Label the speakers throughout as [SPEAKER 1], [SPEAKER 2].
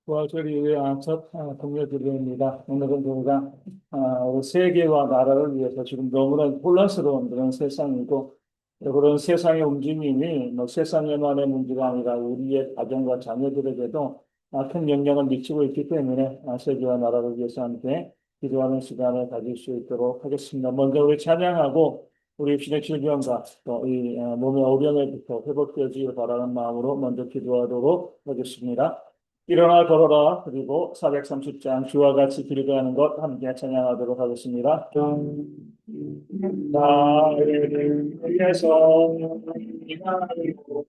[SPEAKER 1] 부활절을 위한 첫 공유드립니다. 오늘은 우리가 우리 세계와 나라를 위해서 지금 너무나 혼란스러운 그런 세상이고 그런 세상의 움직임이 뭐 세상에만의 문제가 아니라 우리의 가정과 자녀들에게도 큰 영향을 미치고 있기 때문에 세계와 나라를 위해서 함께 기도하는 시간을 가질 수 있도록 하겠습니다. 먼저 우리 찬양하고 우리 신의 질병과 또이 몸의 오병에부터 회복되어지길 바라는 마음으로 먼저 기도하도록 하겠습니다. 일어나 걸어라. 그리고 430장 주와 같이 길가하는 것 함께 찬양하도록 하겠습니다. 나를 위해서 기다리고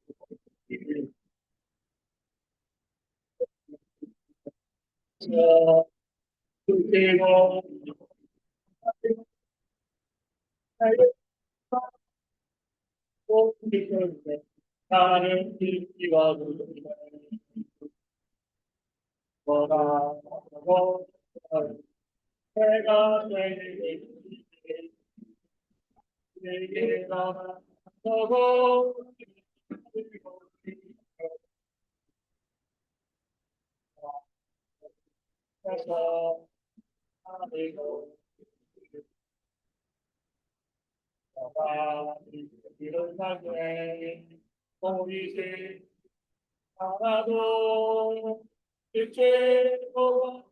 [SPEAKER 1] 그리고 나를 기다리고 뭐라고 내가 내게가 너고 해서 하리고 너가 이런 삶에 보이지 않아도 이제도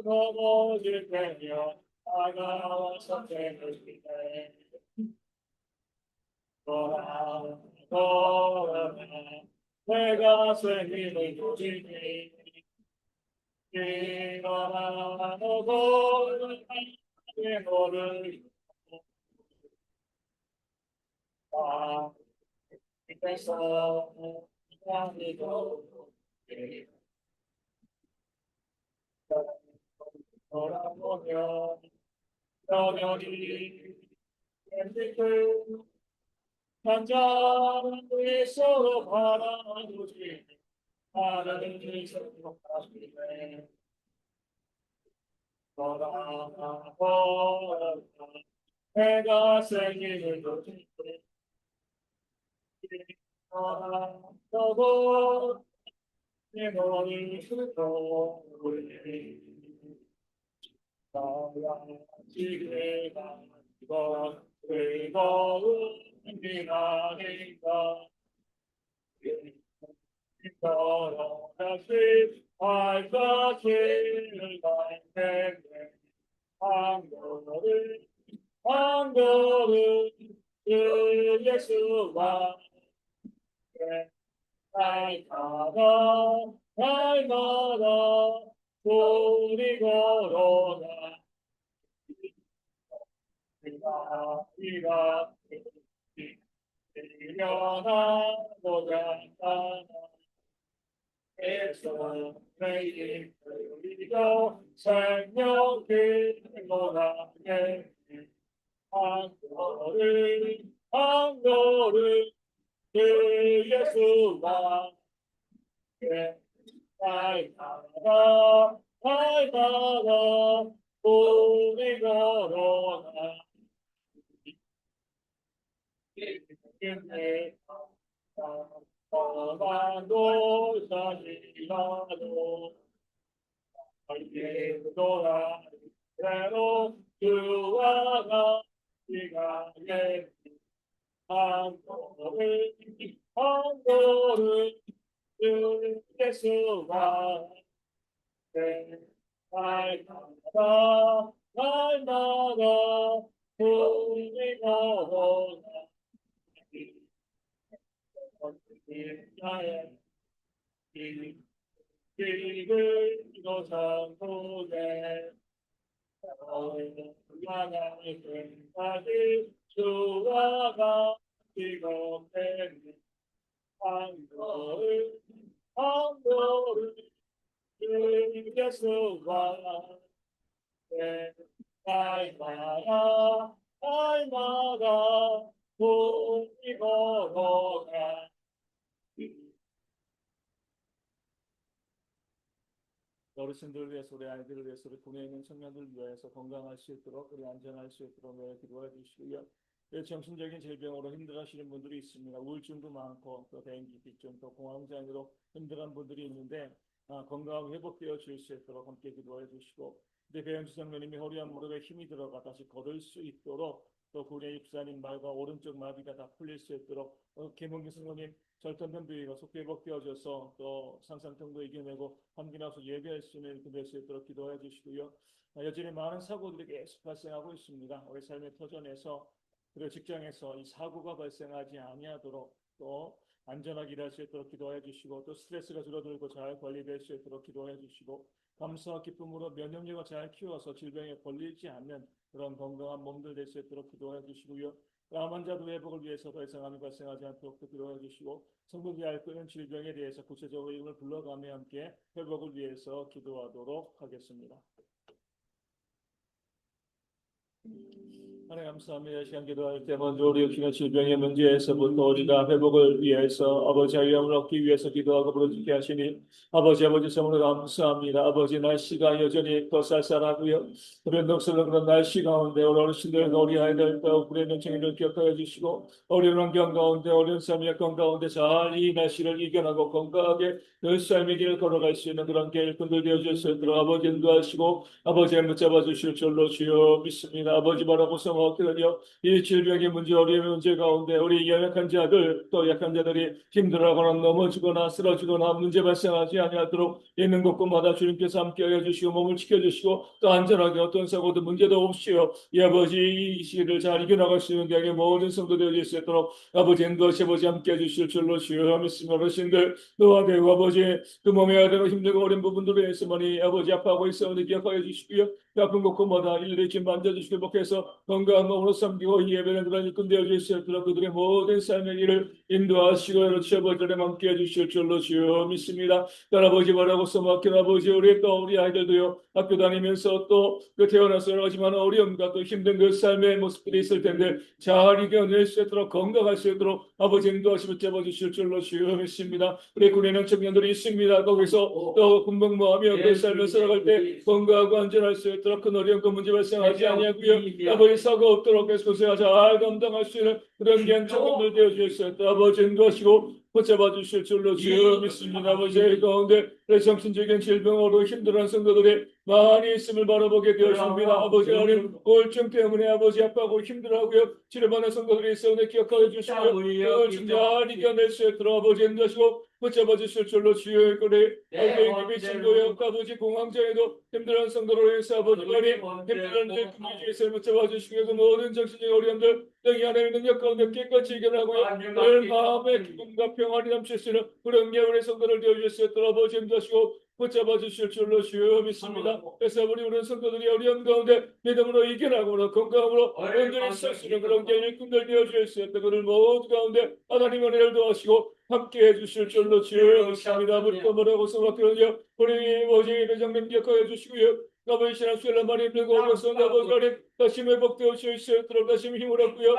[SPEAKER 1] 넘어질 때면 다가와서 되는 때 돌아가 내가 생기는 도지니 일어나고 내 너를 봐 그래서 향기도 돌아보면 여전히 엔디크 한잔 위에서 바라보지 하나님이 성공하시네 돌아보면 내가 생기는 도지 돌아보고 내 머리 숙고 나야 지게가 이거 즐거운 비나니까 이처럼 다시 발자취를 갈텐데 한 걸음 한 걸음 그 예수와 날마다 날마다 우리 걸어가 이가 일어나고자 하나 에서 매일 우리도 생명을 원하게 한 걸음 한 걸음 그 예수와 날마다 날마다 우리 걸어가 근데 떠나도 사실이라도 이제 돌아 그대로 주와 같이 가게 한 걸음 한 걸음 주 예수와 날마다 날마다 우리 걸어가 나의 길을 고상도에 나의 끝까지 주와 같이 걷는 한 걸음 한 걸음 주 예수와 날마다 날마다 우리 걸어가 어르신들 위해서 우리 아이들을 위해서 우리 국내에 있는 청년들 위해서 건강할 수 있도록 우리 안전할 수 있도록 매 기도해 주시고요. 정신적인 질병으로 힘들어하시는 분들이 있습니다. 우울증도 많고 또 대인기피증 또 공황장애로 힘들어하는 분들이 있는데 건강하게 회복되어 질 수 있도록 함께 기도해 주시고 우리 배현주 장로님이 허리와 무릎에 힘이 들어가 다시 걸을 수 있도록 또 구례 입사님 말과 오른쪽 마비가 다 풀릴 수 있도록 김은기 성도님 절단된 부위가 속히 회복되어져서 또 상상통도 이겨내고 감기 나서 예배할 수 있는 될 수 있도록 기도해 주시고요. 여전히 많은 사고들이 계속 발생하고 있습니다. 우리 삶의 터전에서 그리고 직장에서 이 사고가 발생하지 아니하도록 또 안전하게 일할 수 있도록 기도해 주시고 또 스트레스가 줄어들고 잘 관리될 수 있도록 기도해 주시고 감사와 기쁨으로 면역력을 잘 키워서 질병에 걸리지 않는 그런 건강한 몸들 될 수 있도록 기도해 주시고요. 암 환자도 회복을 위해서 더 이상 암이 발생하지 않도록 기도해 주시고 성도들이 앓고 있는 질병에 대해서 구체적으로 이름을 불러가며 함께 회복을 위해서 기도하도록 하겠습니다. 하나님 감사합니다. 시간 기도할 때 먼저 우리 육신의 질병의 문제에서부터 우리가 회복을 위해서 아버지의 위함을 얻기 위해서 기도하고 부르짖게 하시니 아버지 성으로 감사합니다. 아버지 날씨가 여전히 더 쌀쌀하고요. 변덕스러운 그런 날씨 가운데 우리 어르신들 우리 아이들 또 우리 명청이들 기억하여 주시고 어려운 환경 가운데 어려운 삶의 여건 가운데 잘 이 날씨를 이겨나고 건강하게 늘 삶의 길을 걸어갈 수 있는 그런 계획꾼들 되어줄 수 있도록 아버지 인도하시고 아버지의 붙잡아 주실 줄로 주여 믿습니다. 아버지 바라고 성악들은요 이 질병의 문제 어려움의 문제 가운데 우리 연약한 자들 또 약한 자들이 힘들어하거나 넘어지거나 쓰러지거나 문제 발생하지 아니하도록 있는 곳곳마다 주님께서 함께하여 주시고 몸을 지켜주시고 또 안전하게 어떤 사고도 문제도 없이요 이 아버지 이 시기를 잘 이겨나갈 수 있는 대학의 모든 성도 되어질 수 있도록 아버지 인도하시 아버지 함께해 주실 줄로 주여 믿습니다. 어르신들 노아 대우 아버지 그 몸에 아대로 힘들고 어린 부분들에 있으머니 아버지 아파하고 있어오니 기억하여 주시고요 아픈 곳곳마다 일일이 좀 만져주시고 복해서 건강한 몸으로 섬기고 예배는 그런 일꾼 되어질 수 있도록 그들의 모든 삶의 일을 인도하시고 여러치 아버지를 함께해 주실 줄로 주여 믿습니다. 아버지 바라고 써먹긴 아버지 우리 아이들도요 학교 다니면서 또 그 태어나서 하지만 어려움과 또 힘든 그 삶의 모습들이 있을 텐데 잘 이겨낼 수 있도록 건강할 수 있도록 아버지 인도하시고 잡아주실 줄로 주여 믿습니다. 우리 군에는 청년들이 있습니다. 거기서 또 군복무하며 그 삶을 살아갈 때 건강하고 안전할 수 있도록 큰 어려움 그 문제 발생하지 아니하고요 아버지 사고 없도록 계속해서 잘 감당할 수 있는 그런 견청분들 되어주실 수 있도록 아버지 인도하시고 붙잡아 주실 줄로 주여 믿습니다. 아버지 가운데 정신적인 질병으로 힘들어하는 성도들이 많이 있음을 바라보게 되었습니다. 아버지 하나님 우울증 때문에 아버지 아파하고 힘들어하고요 치료받는 성도들이 있어오니 기억하여 주시고 우울증 잘 이겨낼 수 있도록 아버지 인도하시고 붙잡아 주실 줄로 주여 그래 아버지 친구여 아버지 공황장애도 힘들어하는 성도로 해서 아버지 하나님 힘들어하는 금리주의에서 붙잡아 주시고 그 모든 정신적인 어려움들 너희 안에 있는 능력 가운데 깨끗이 이겨나고요 늘 마음의 기쁨과 평안이 넘칠 수 있는 그런 예언의 성도를 되어주실 수 있도록 아버지 인도하시고 붙잡아 주실 줄로 주여 믿습니다. 그래서 우리 성도들이 어려운 가운데 믿음으로 이겨나고 건강으로 온전히 설 수 있는 그런 일꾼들 되어주실 수 있도록 그들 모두 가운데 하나님의 은혜를 도와주시고 함께해 주실 줄로 주여 믿습니다. 아버지가 뭐라고 생각하느냐 우리 아버지 회장님 기억하여 주시고요 아버지 신앙 수련을 많이 힘들고 어려서 아버지 하나님 다시 회복되어 수 있도록 다시 힘을 얻고요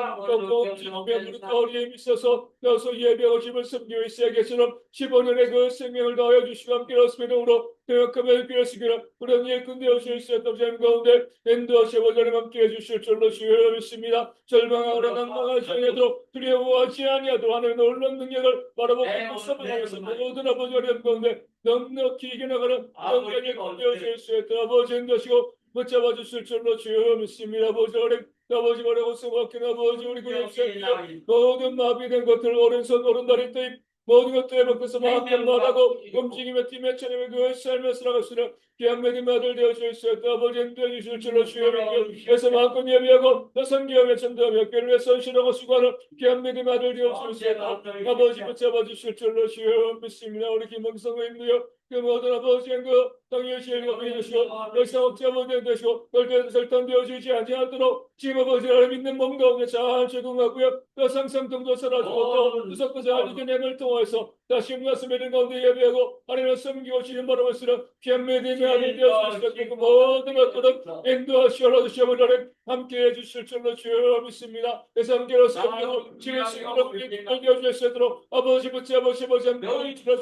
[SPEAKER 1] 또 지금의 우리에 있어서 여서 예배하고 집을 섬기고 있어야겠처럼 15년의 그 생명을 다하여 주시고 함께 하시면으로 대역함을 빌었으기를 그런 일꾼 되어주실 수 있도록 삶 가운데 인도하시고 하나님 함께해 주실 줄로 주여 믿습니다. 절망하거나 낭망하지 아니하도록 두려워하지 아니하도록 하나님의 놀라운 능력을 바라보고 묵상하면서 모든 아버지 어려움 가운데 넉넉히 이겨나가는 영광의 일꾼 되어주실 수 있도록 아버지 인도하시고 붙잡아 주실 줄로 주여 믿습니다. 아버지 하나님 아버지 바라고 생각하는 아버지 우리 구역생입니다. 모든 마비된 것들 오른손 오른다리 뜨입 모든 것들에 밖에서 마음껏 말하고 움직임에 팀에 차림에 그 삶을 살아갈 수 있는 귀한 믿음의 아들 되어주실 수 있다. 아버지 인도해 주실 줄로 주여 믿고 그래서 마음껏 예배하고 또 선기하며 전도하며 교회를 위해 선실하고 수고하는 귀한 믿음의 아들 되어주실 수 있다. 아버지 붙잡아 주실 줄로 주여 믿습니다. 우리 김봉성 의원도요 그 모든 아버지의 그 땅의 시행을 해주시고 역사 업자분들 되시고 절대 설탕되어지지 아니하도록 지금 아버지를 믿는 몸 가운데 잘 적응하고요 또 상상통도 사라지고 또 무섭고 잘 이겨내는 통해서 다시 말씀의 가운데 예배하고 하나님을 섬기고 주님 바라보시는 귀한 믿음의 아들 되어주시고 그 모든 것들은 인도하시어 주시어버리는 함께해 주실 줄로 주여 믿습니다. 그래서 함께로 섬기고 주의 신으로 되어주실 수 있도록 아버지 붙잡으시고 함께 주시는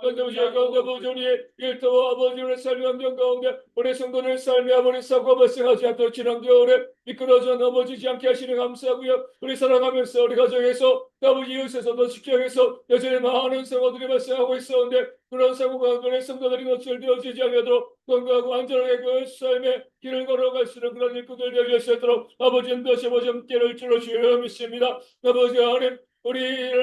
[SPEAKER 1] 던져주시고 아버지 우리의 일터와 아버지 우리 삶의 환경 가운데 우리 성도들 삶의 아버지 사고가 발생하지 않도록 지난 겨울에 미끄러져 넘어지지 않게 하시는 감사하고요. 우리 살아가면서 우리 가정에서 아버지 이웃에서도 직장에서 여전히 많은 사고들이 발생하고 있었는데 그런 사고 가운데 성도들이 노출되어지지 않도록 건강하고 안전하게 그 삶의 길을 걸어갈 수 있는 그런 일꾼들 되게 하시도록 아버지 인도하시 아버지 함께를 주로 주여 믿습니다. 아버지 하나님 우리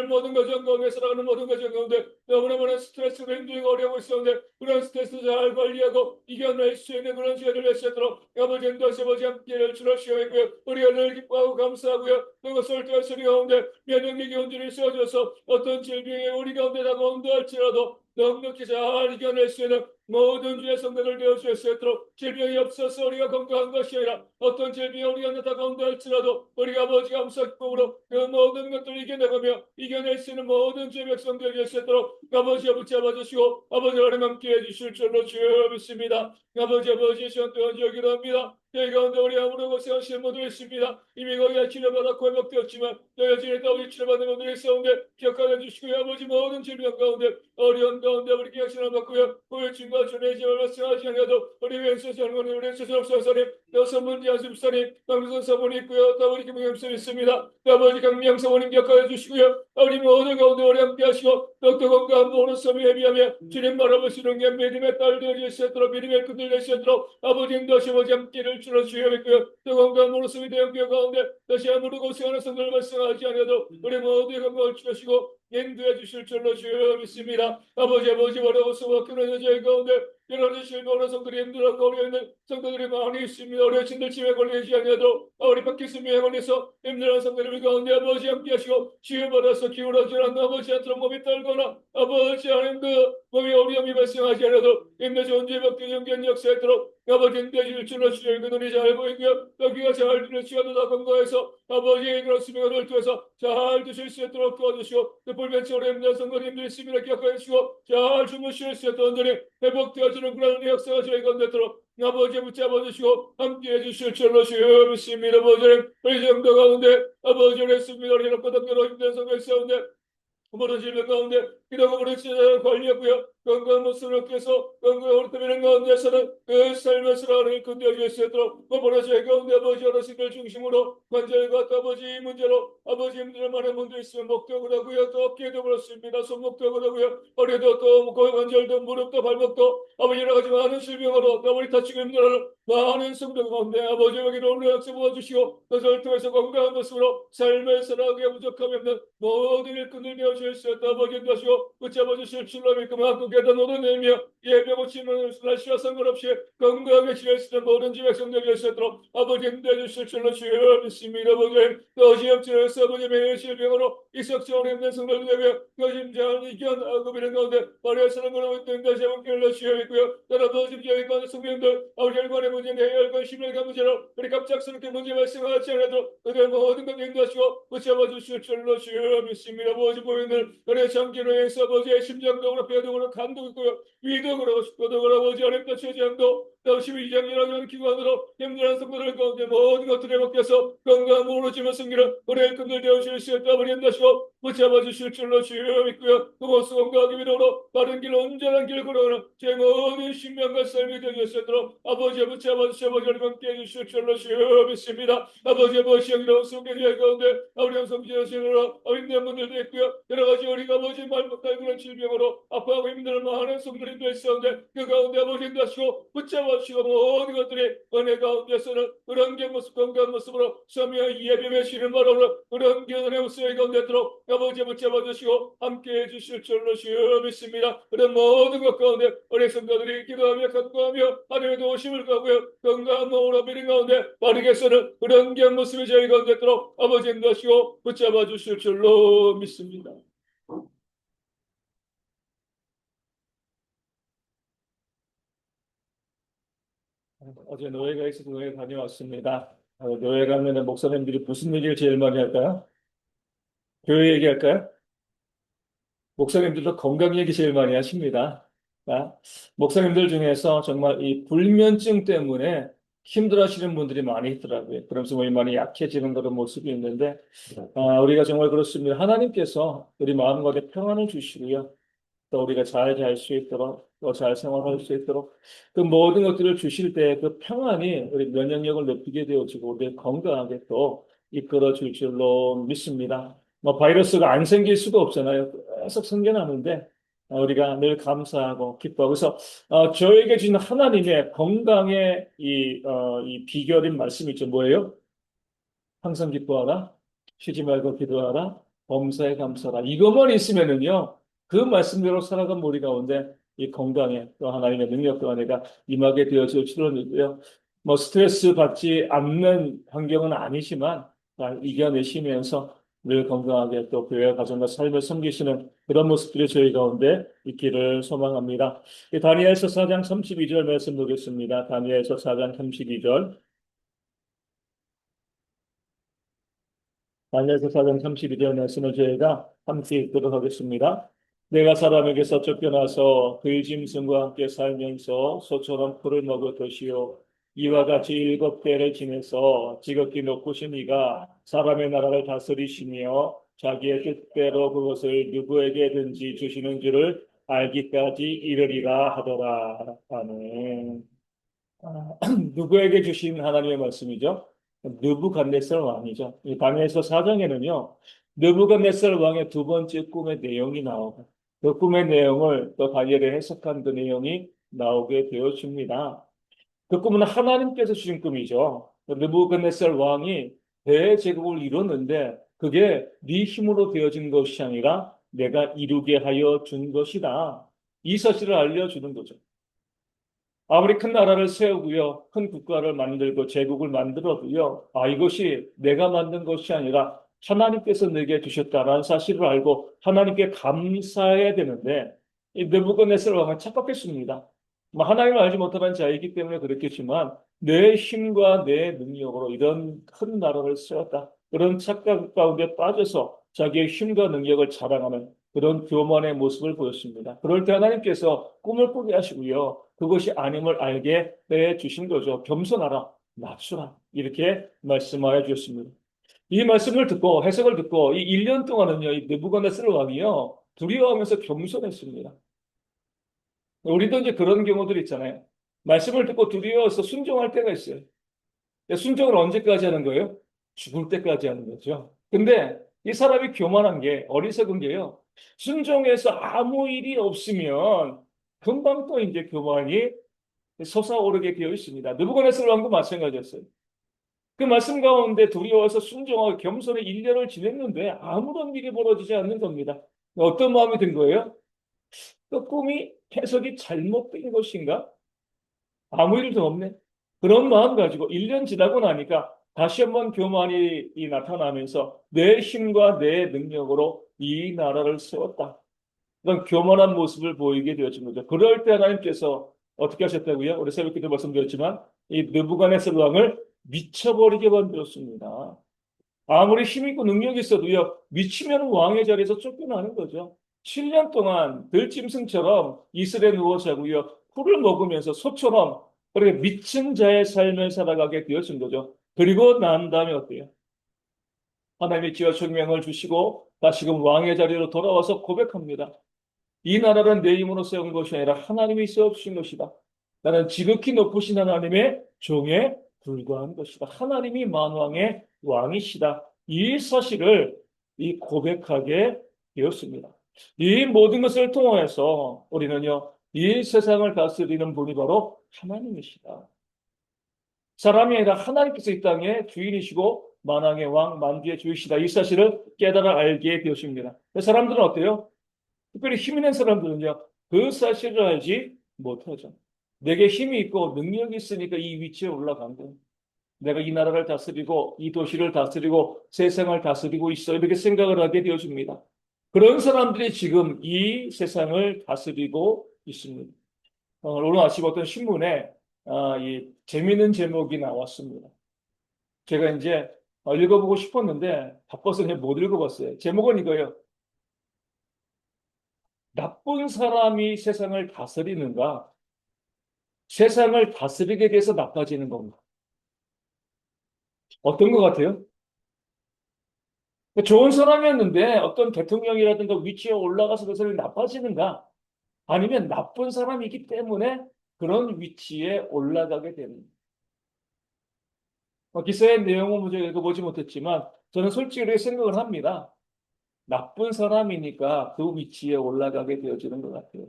[SPEAKER 1] 모든 가정 가운데 살아가는 모든 가정 가운데 너무나 많은 스트레스로 힘들고 어려움을 있었는데 그런 스트레스 잘 관리하고 이겨낼 수 있는 그런 지혜를 내시도록 아버지 인도하시 아버지 함께를 주로 주여 있고요. 우리가 늘 기뻐하고 감사하고요. 그것을 통해서 우리 가운데 면역력이 온전히 세워져서 어떤 질병이 우리 가운데 다가온다 할지라도 넉넉히 잘 이겨낼 수 있는 모든 주의 성도들 되어주실 수 있도록 질병이 없어서 우리가 건강한 것이 아니라 어떤 질병이 우리가 나타나온다 할지라도 우리가 아버지 감사 기쁨으로 그 모든 것들을 이겨내가며 이겨낼 수 있는 모든 주의 백성들 되실 수 있도록 아버지 붙잡아 주시고 아버지 하나님 함께 해주실 줄로 주여 믿습니다. 아버지 시간 동안 기도합니다 저희 가운데 우리 아무런 고생하시는 분들이 있습니다. 이미 거기가 치료받았고 회복되었지만 또 여전히 또 우리 치료받는 분들이 있었는데 기억하여 주시고요. 아버지 모든 질병 가운데 어려운 가운데 우리 기약신을 받고요. 후유증과 주의 지원을 발생하지 않아도 우리 왼손 설문이 우리 스스로 선사님 또 선문지 한숨사님 강선 사본이 있고요. 또 우리 김영선 있습니다. 또 아버지 강명 사본님 기억하여 주시고요. 우리 모든 가운데 우리 함께 하시고 또 건강한 모든 섬이 회비하며 주님 바라보시는 게 믿음의 딸 되어질 수 있도록 믿음의 끈들 될 수 있도록 아버지 인도하시 아버지 함께를 주로 주여 믿고요. 또 건강한 모든 섬이 되어 가운데 다시 아무도 고생하는 성들 발생하지 않아도 우리 모두의 건강을 주시고 인도해 주실 줄로 주여 믿습니다. 아버지 어려워 수고하는 여자의 가운데 여러 실망하는 성들이 힘들어하고 어려있는 성도들이 많이 있습니다. 어려우신들 치매 걸리지 아니하도 우리 바퀴스미에 걸려서 힘들어하는 성도들 가운데 아버지 함께 하시고 치유받아서 기울어지 않는 아버지 않도록 몸이 떨거나 아버지 하나님 그 몸이 어려움이 발생하지 않아도 힘내 좋은 죄밖에 연기한 역사에도록 아버지 인도해 줄로 주여 그 눈이 잘 보이고요. 여기가 잘 들을 시간도 다 건강해서 아버지의 그런 수명을 통해서 잘 드실 수 있도록 도와주시고 또 불면증으로 힘든 성도님들이 있습니다. 기억하여 주시고 잘 주무실 수 있도록 온전히 회복되어지는 그런 역사가 저희 가운데 있도록 아버지 붙잡아 주시고 함께해 주실 줄로 주여 믿습니다. 아버지 우리 정도 가운데 아버지를 했습니다. 우리 이렇게 당겨로 힘든 성도 있었는데 모든 질병 가운데 기도가 우리 관리하고요. 건강한 모습을 얻게서 건강한 우리 때문에 가운데서는 그 삶의 수라를 건드려 수 있도록 모든 저희 가운데 아버지 어르신들 중심으로 관절과 아버지 문제로 아버지 힘들 만한 분도 있으면 목격을 하고요. 또 어깨도 그렇습니다. 손목도 그러고요. 허리도 또 관절도 무릎도 발목도 아버지 여러 가지 많은 질병으로 또 우리 다치고 힘들어하는 많은 성도 가운데 아버지 여기로 올라가서 모아주시고 그것을 통해서 건강한 모습으로 삶을 살아가게 부족함이 없는 모든 일꾼들 되어주실 수 있다. 아버지 인도하시고 붙잡아 주실 줄로 믿고 마음껏 계단 오르내며 예배 고치는 날씨와 상관없이 건강하게 지낼 수 있는 모든 집 백성들 되실 수 있도록 아버지 인도해 주실 줄로 주여 믿습니다. 아버지 또 어지럽지에서 아버지 매일 질병으로 이석적으로 힘든 성도들에게 거짓말 이겨나가고 비는 가운데 발휘하시는 걸로 있는 것이 함께를 주여 믿고요. 따라서 지금 저희 가운데 성도님들 아버지 혈관의 문제 뇌혈관 심혈관 문제로 우리 갑작스럽게 문제 발생하지 않아도 그들 모든 것 인도하시고 붙잡아 주실 줄로 주여 믿습니다. 아버지 보이는 그래 장기로 해서 아버지의 심장적으로 배동으로 간도 있고요. 위독으로 식도독으로 아버지 하나님과 최재함도 또 12장이라는 기관으로 힘들어하는 성도들 가운데 모든 것들에 맡겨서 건강한 몸으로 지면 승기를 우리 일꾼들 되어주실 수 있다 버리 인도하시고 붙잡아 주실 줄로 주여 믿고요. 그곳 건강하게 믿음으로 바른 길 온전한 길 걸어가는 제 모든 신명과 삶이 되실 수 있도록 아버지 붙잡아 주시고 아버지를 함께 해주실 줄로 주여 믿습니다. 아버지 영이라고 성경의 가운데 우리 성지하시느라 힘든 분들도 있고요. 여러 가지 우리가 아버지 말 못할 그런 질병으로 아파하고 힘든 많은 성도들도 있었는데 그 가운데 아버지 인도하시고 붙잡아 주시고 모든 것들이 은혜 가운데서는 그런 게 모습 건강한 모습으로 섬유와 예배의 쉬는 바로 그런 견의 모습의 가운데 들어 아버지 붙잡아 주시고 함께 해주실 줄로 주여 믿습니다. 그런 모든 것 가운데 우리 성도들이 기도하며 간구하며 하나님의 도우심을 가고요. 건강한 몸으로 미는 가운데 바르게 서는 그런 견 모습이 저희 가운데 들어 아버지 인도하시고 붙잡아 주실 줄로 믿습니다. 어제 노예가 있어서 노예 다녀왔습니다. 노예 가면은 목사님들이 무슨 얘기를 제일 많이 할까요? 교회 얘기할까요? 목사님들도 건강 얘기 제일 많이 하십니다. 목사님들 중에서 정말 이 불면증 때문에 힘들어하시는 분들이 많이 있더라고요. 그러면서 몸이 많이 약해지는 그런 모습이 있는데, 우리가 정말 그렇습니다. 하나님께서 우리 마음 가운데 평안을 주시고요. 또 우리가 잘 잘 수 있도록, 또 잘 생활할 수 있도록 그 모든 것들을 주실 때 그 평안이 우리 면역력을 높이게 되어지고 우리 건강하게 또 이끌어 줄 줄로 믿습니다. 뭐 바이러스가 안 생길 수도 없잖아요. 계속 생겨나는데 우리가 늘 감사하고 기뻐하고 그래서 저에게 주신 하나님의 건강의 이 비결인 말씀이 있죠. 뭐예요? 항상 기뻐하라, 쉬지 말고 기도하라, 범사에 감사하라. 이것만 있으면은요, 그 말씀대로 살아간 우리 가운데 이 건강에 또 하나님의 능력과 은혜가 임하게 되어질 줄은 믿고요. 뭐 스트레스 받지 않는 환경은 아니지만 잘 이겨내시면서 늘 건강하게 또 교회와 가정과 삶을 섬기시는 그런 모습들이 저희 가운데 있기를 소망합니다. 다니엘서 4장 32절 말씀 보겠습니다. 다니엘서 4장 32절. 다니엘서 4장 32절 말씀을 저희가 함께 읽도록 하겠습니다. 내가 사람에게서 쫓겨나서 그의 짐승과 함께 살면서 소처럼 풀을 먹을 것이요 이와 같이 7대를 지내서 지극히 높으신 이가 사람의 나라를 다스리시며 자기의 뜻대로 그것을 누구에게든지 주시는 줄을 알기까지 이르리라 하더라. 아멘. 누구에게 주신 하나님의 말씀이죠? 느부갓네살 왕이죠. 이 다니엘서 4장에는요, 느부갓네살 왕의 두 번째 꿈의 내용이 나오고, 그 꿈의 내용을 또 다니엘이 해석한 그 내용이 나오게 되어집니다. 그 꿈은 하나님께서 주신 꿈이죠. 느부갓네살 왕이 대제국을 이뤘는데, 그게 네 힘으로 되어진 것이 아니라 내가 이루게 하여 준 것이다. 이 사실을 알려주는 거죠. 아무리 큰 나라를 세우고요, 큰 국가를 만들고 제국을 만들어도요, 이것이 내가 만든 것이 아니라 하나님께서 내게 주셨다라는 사실을 알고 하나님께 감사해야 되는데, 이 느부갓네살 왕은 착각했습니다. 뭐 하나님을 알지 못하는 자이기 때문에 그렇겠지만, 내 힘과 내 능력으로 이런 큰 나라를 세웠다. 그런 착각 가운데 빠져서 자기의 힘과 능력을 자랑하는 그런 교만의 모습을 보였습니다. 그럴 때 하나님께서 꿈을 꾸게 하시고요. 그것이 아님을 알게 해 주신 거죠. 겸손하라, 낮추라. 이렇게 말씀하여 주셨습니다. 이 말씀을 듣고 해석을 듣고 이 1년 동안은요. 이 느부갓네살 왕이요. 두려워하면서 겸손했습니다. 우리도 이제 그런 경우들 있잖아요. 말씀을 듣고 두려워서 순종할 때가 있어요. 순종을 언제까지 하는 거예요? 죽을 때까지 하는 거죠. 근데 이 사람이 교만한 게 어리석은 게요. 순종해서 아무 일이 없으면 금방 또 이제 교만이 솟아오르게 되어 있습니다. 느부갓네살 왕도 마찬가지였어요. 그 말씀 가운데 두려워서 순종하고 겸손히 1년을 지냈는데 아무런 일이 벌어지지 않는 겁니다. 어떤 마음이 든 거예요? 그 꿈이 해석이 잘못된 것인가? 아무 일도 없네. 그런 마음 가지고 1년 지나고 나니까 다시 한번 교만이 나타나면서 내 힘과 내 능력으로 이 나라를 세웠다. 그런 교만한 모습을 보이게 되어진 거죠. 그럴 때 하나님께서 어떻게 하셨다고요? 우리 새벽기도 말씀드렸지만 이 느부갓네살 왕을 미쳐버리게 만들었습니다. 아무리 힘 있고 능력이 있어도요, 미치면 왕의 자리에서 쫓겨나는 거죠. 7년 동안 들짐승처럼 이슬에 누워 자고요, 풀을 먹으면서 소처럼 그렇게 미친 자의 삶을 살아가게 되어진 거죠. 그리고 난 다음에 어때요? 하나님이 지어 생명을 주시고 다시금 왕의 자리로 돌아와서 고백합니다. 이 나라는 내 힘으로 세운 것이 아니라 하나님이 세워주신 것이다. 나는 지극히 높으신 하나님의 종에 불과한 것이다. 하나님이 만왕의 왕이시다. 이 사실을 이 고백하게 되었습니다. 이 모든 것을 통해서 우리는요, 이 세상을 다스리는 분이 바로 하나님이시다. 사람이 아니라 하나님께서 이 땅의 주인이시고 만왕의 왕, 만주의 주이시다. 이 사실을 깨달아 알게 되었습니다. 사람들은 어때요? 특별히 힘 있는 사람들은요, 그 사실을 알지 못하죠. 내게 힘이 있고 능력이 있으니까 이 위치에 올라간 거예요. 내가 이 나라를 다스리고 이 도시를 다스리고 세상을 다스리고 있어. 이렇게 생각을 하게 되어집니다. 그런 사람들이 지금 이 세상을 다스리고 있습니다. 오늘 아침 어떤 신문에 이 재미있는 제목이 나왔습니다. 제가 이제 읽어보고 싶었는데 바빠서 못 읽어봤어요. 제목은 이거예요. 나쁜 사람이 세상을 다스리는가? 세상을 다스리게 돼서 나빠지는 건가? 어떤 것 같아요? 좋은 사람이었는데 어떤 대통령이라든가 위치에 올라가서 그 사람이 나빠지는가? 아니면 나쁜 사람이기 때문에 그런 위치에 올라가게 되는. 기사의 내용은 먼저 읽어보지 못했지만 저는 솔직히 이렇게 생각을 합니다. 나쁜 사람이니까 그 위치에 올라가게 되어지는 것 같아요.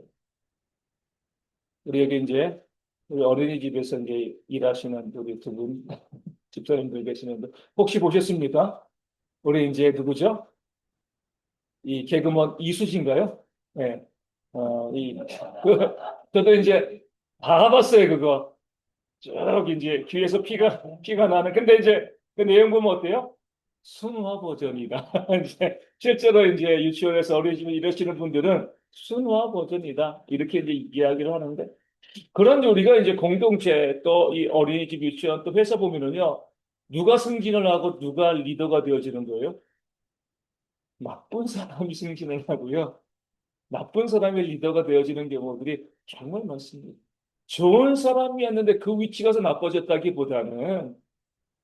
[SPEAKER 1] 우리 여기 이제 우리 어린이집에서 이제 일하시는 우리 두 분 집사님들 계시는데 혹시 보셨습니까? 우리 이제 누구죠? 이 개그먼 이수진가요? 네. 그, 저도 이제 다 봤어요, 그거. 쭉 이제 귀에서 피가 나는. 근데 이제 그 내용 보면 어때요? 순화 버전이다. 이제 실제로 이제 유치원에서 어린이집에 일하시는 분들은 순화 버전이다. 이렇게 이제 이야기를 하는데 그런데 우리가 이제 공동체 또 이 어린이집 유치원 또 회사 보면은요. 누가 승진을 하고 누가 리더가 되어지는 거예요? 나쁜 사람이 승진을 하고요. 나쁜 사람이 리더가 되어지는 경우들이 정말 많습니다. 좋은 사람이었는데 그 위치 가서 나빠졌다기보다는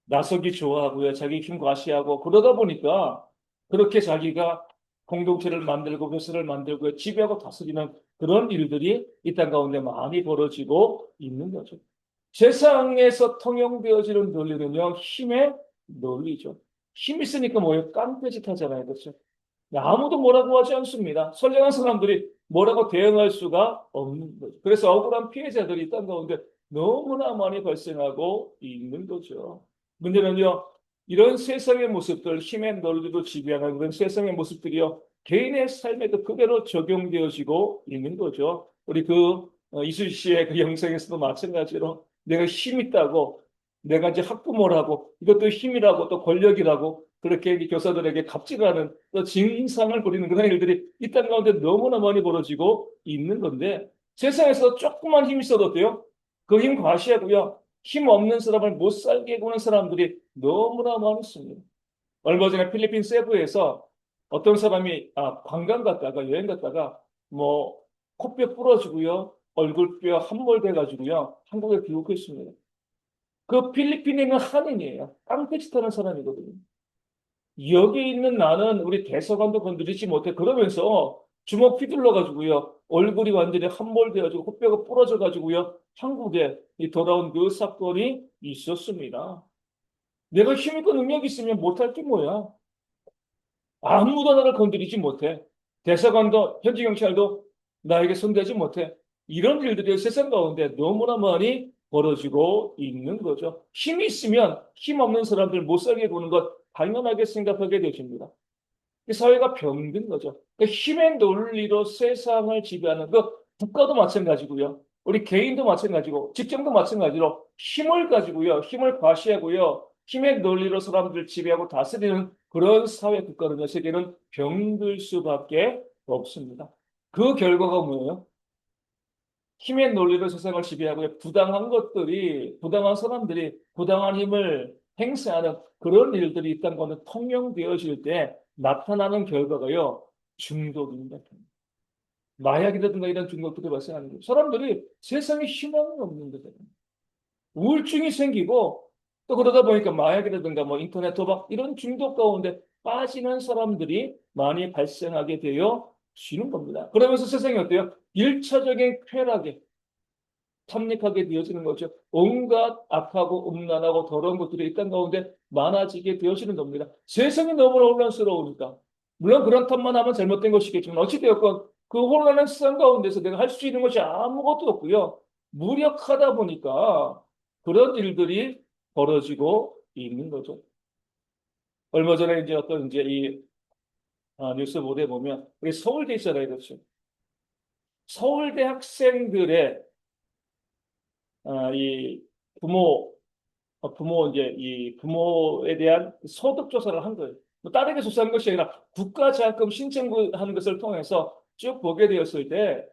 [SPEAKER 1] 나서기 좋아하고요. 자기 힘 과시하고 그러다 보니까 그렇게 자기가 공동체를 만들고 회사를 만들고 지배하고 다스리는 그런 일들이 이 땅 가운데 많이 벌어지고 있는 거죠. 세상에서 통용되어지는 논리는요, 힘의 논리죠. 힘 있으니까 뭐예요? 깡패짓 하잖아요. 그렇죠? 아무도 뭐라고 하지 않습니다. 선량한 사람들이 뭐라고 대응할 수가 없는 거죠. 그래서 억울한 피해자들이 이 땅 가운데 너무나 많이 발생하고 있는 거죠. 문제는요, 이런 세상의 모습들, 힘의 논리로 지배하는 그런 세상의 모습들이요, 개인의 삶에도 그대로 적용되어지고 있는 거죠. 우리 이수 씨의 그 영상에서도 마찬가지로 내가 힘 있다고, 내가 이제 학부모라고, 이것도 힘이라고 또 권력이라고, 그렇게 이제 교사들에게 갑질하는 또 징상을 부리는 그런 일들이 이 땅 가운데 너무나 많이 벌어지고 있는 건데 세상에서 조금만 힘 있어도 어때요? 그 힘 과시하고요. 힘 없는 사람을 못 살게 구는 사람들이 너무나 많습니다. 얼마 전에 필리핀 세부에서 어떤 사람이 관광 갔다가 여행 갔다가 뭐 코뼈 부러지고요. 얼굴뼈 함몰돼 가지고요. 한국에 귀국했습니다. 그 필리핀에 있는 한인이에요. 깡패짓 하는 사람이거든요. 여기 있는 나는 우리 대사관도 건드리지 못해. 그러면서 주먹 휘둘러 가지고요. 얼굴이 완전히 함몰되어가지고 코뼈가 부러져 가지고요. 한국에 돌아온 그 사건이 있었습니다. 내가 힘있고 능력이 있으면 못할 게 뭐야? 아무도 나를 건드리지 못해. 대사관도 현지 경찰도 나에게 손대지 못해. 이런 일들이 세상 가운데 너무나 많이 벌어지고 있는 거죠. 힘이 있으면 힘 없는 사람들 못 살게 구는 것 당연하게 생각하게 되십니다. 이 사회가 병든 거죠. 그 힘의 논리로 세상을 지배하는 그 국가도 마찬가지고요. 우리 개인도 마찬가지고 직장도 마찬가지로 힘을 가지고요. 힘을 과시하고요. 힘의 논리로 사람들을 지배하고 다스리는 그런 사회 국가는요. 세계는 병들 수밖에 없습니다. 그 결과가 뭐예요? 힘의 논리로 세상을 지배하고 부당한 사람들이 부당한 힘을 행사하는 그런 일들이 있다는 것은 통용되어질 때 나타나는 결과가요, 중독입니다. 마약이라든가 이런 중독들이 발생하는 거예요. 사람들이 세상에 희망이 없는 거예요. 우울증이 생기고 또 그러다 보니까 마약이라든가 뭐 인터넷 도박 이런 중독 가운데 빠지는 사람들이 많이 발생하게 되어 지는 겁니다. 그러면서 세상이 어때요? 일차적인 쾌락에 탐닉하게 되어지는 거죠. 온갖 악하고 음란하고 더러운 것들이 일단 가운데 많아지게 되어지는 겁니다. 세상이 너무나 혼란스러우니까. 물론 그런 탓만 하면 잘못된 것이겠지만 어찌되었건 그 혼란한 세상 가운데서 내가 할 수 있는 것이 아무것도 없고요. 무력하다 보니까 그런 일들이 벌어지고 있는 거죠. 얼마 전에 이제 어떤 이제 뉴스 보도에 보면 우리 서울대 있잖아요. 그렇죠. 서울대 학생들의 이 부모 이제 이 부모에 대한 소득 조사를 한 거예요. 뭐 다르게 조사한 것이 아니라 국가장학금 신청하는 것을 통해서 쭉 보게 되었을 때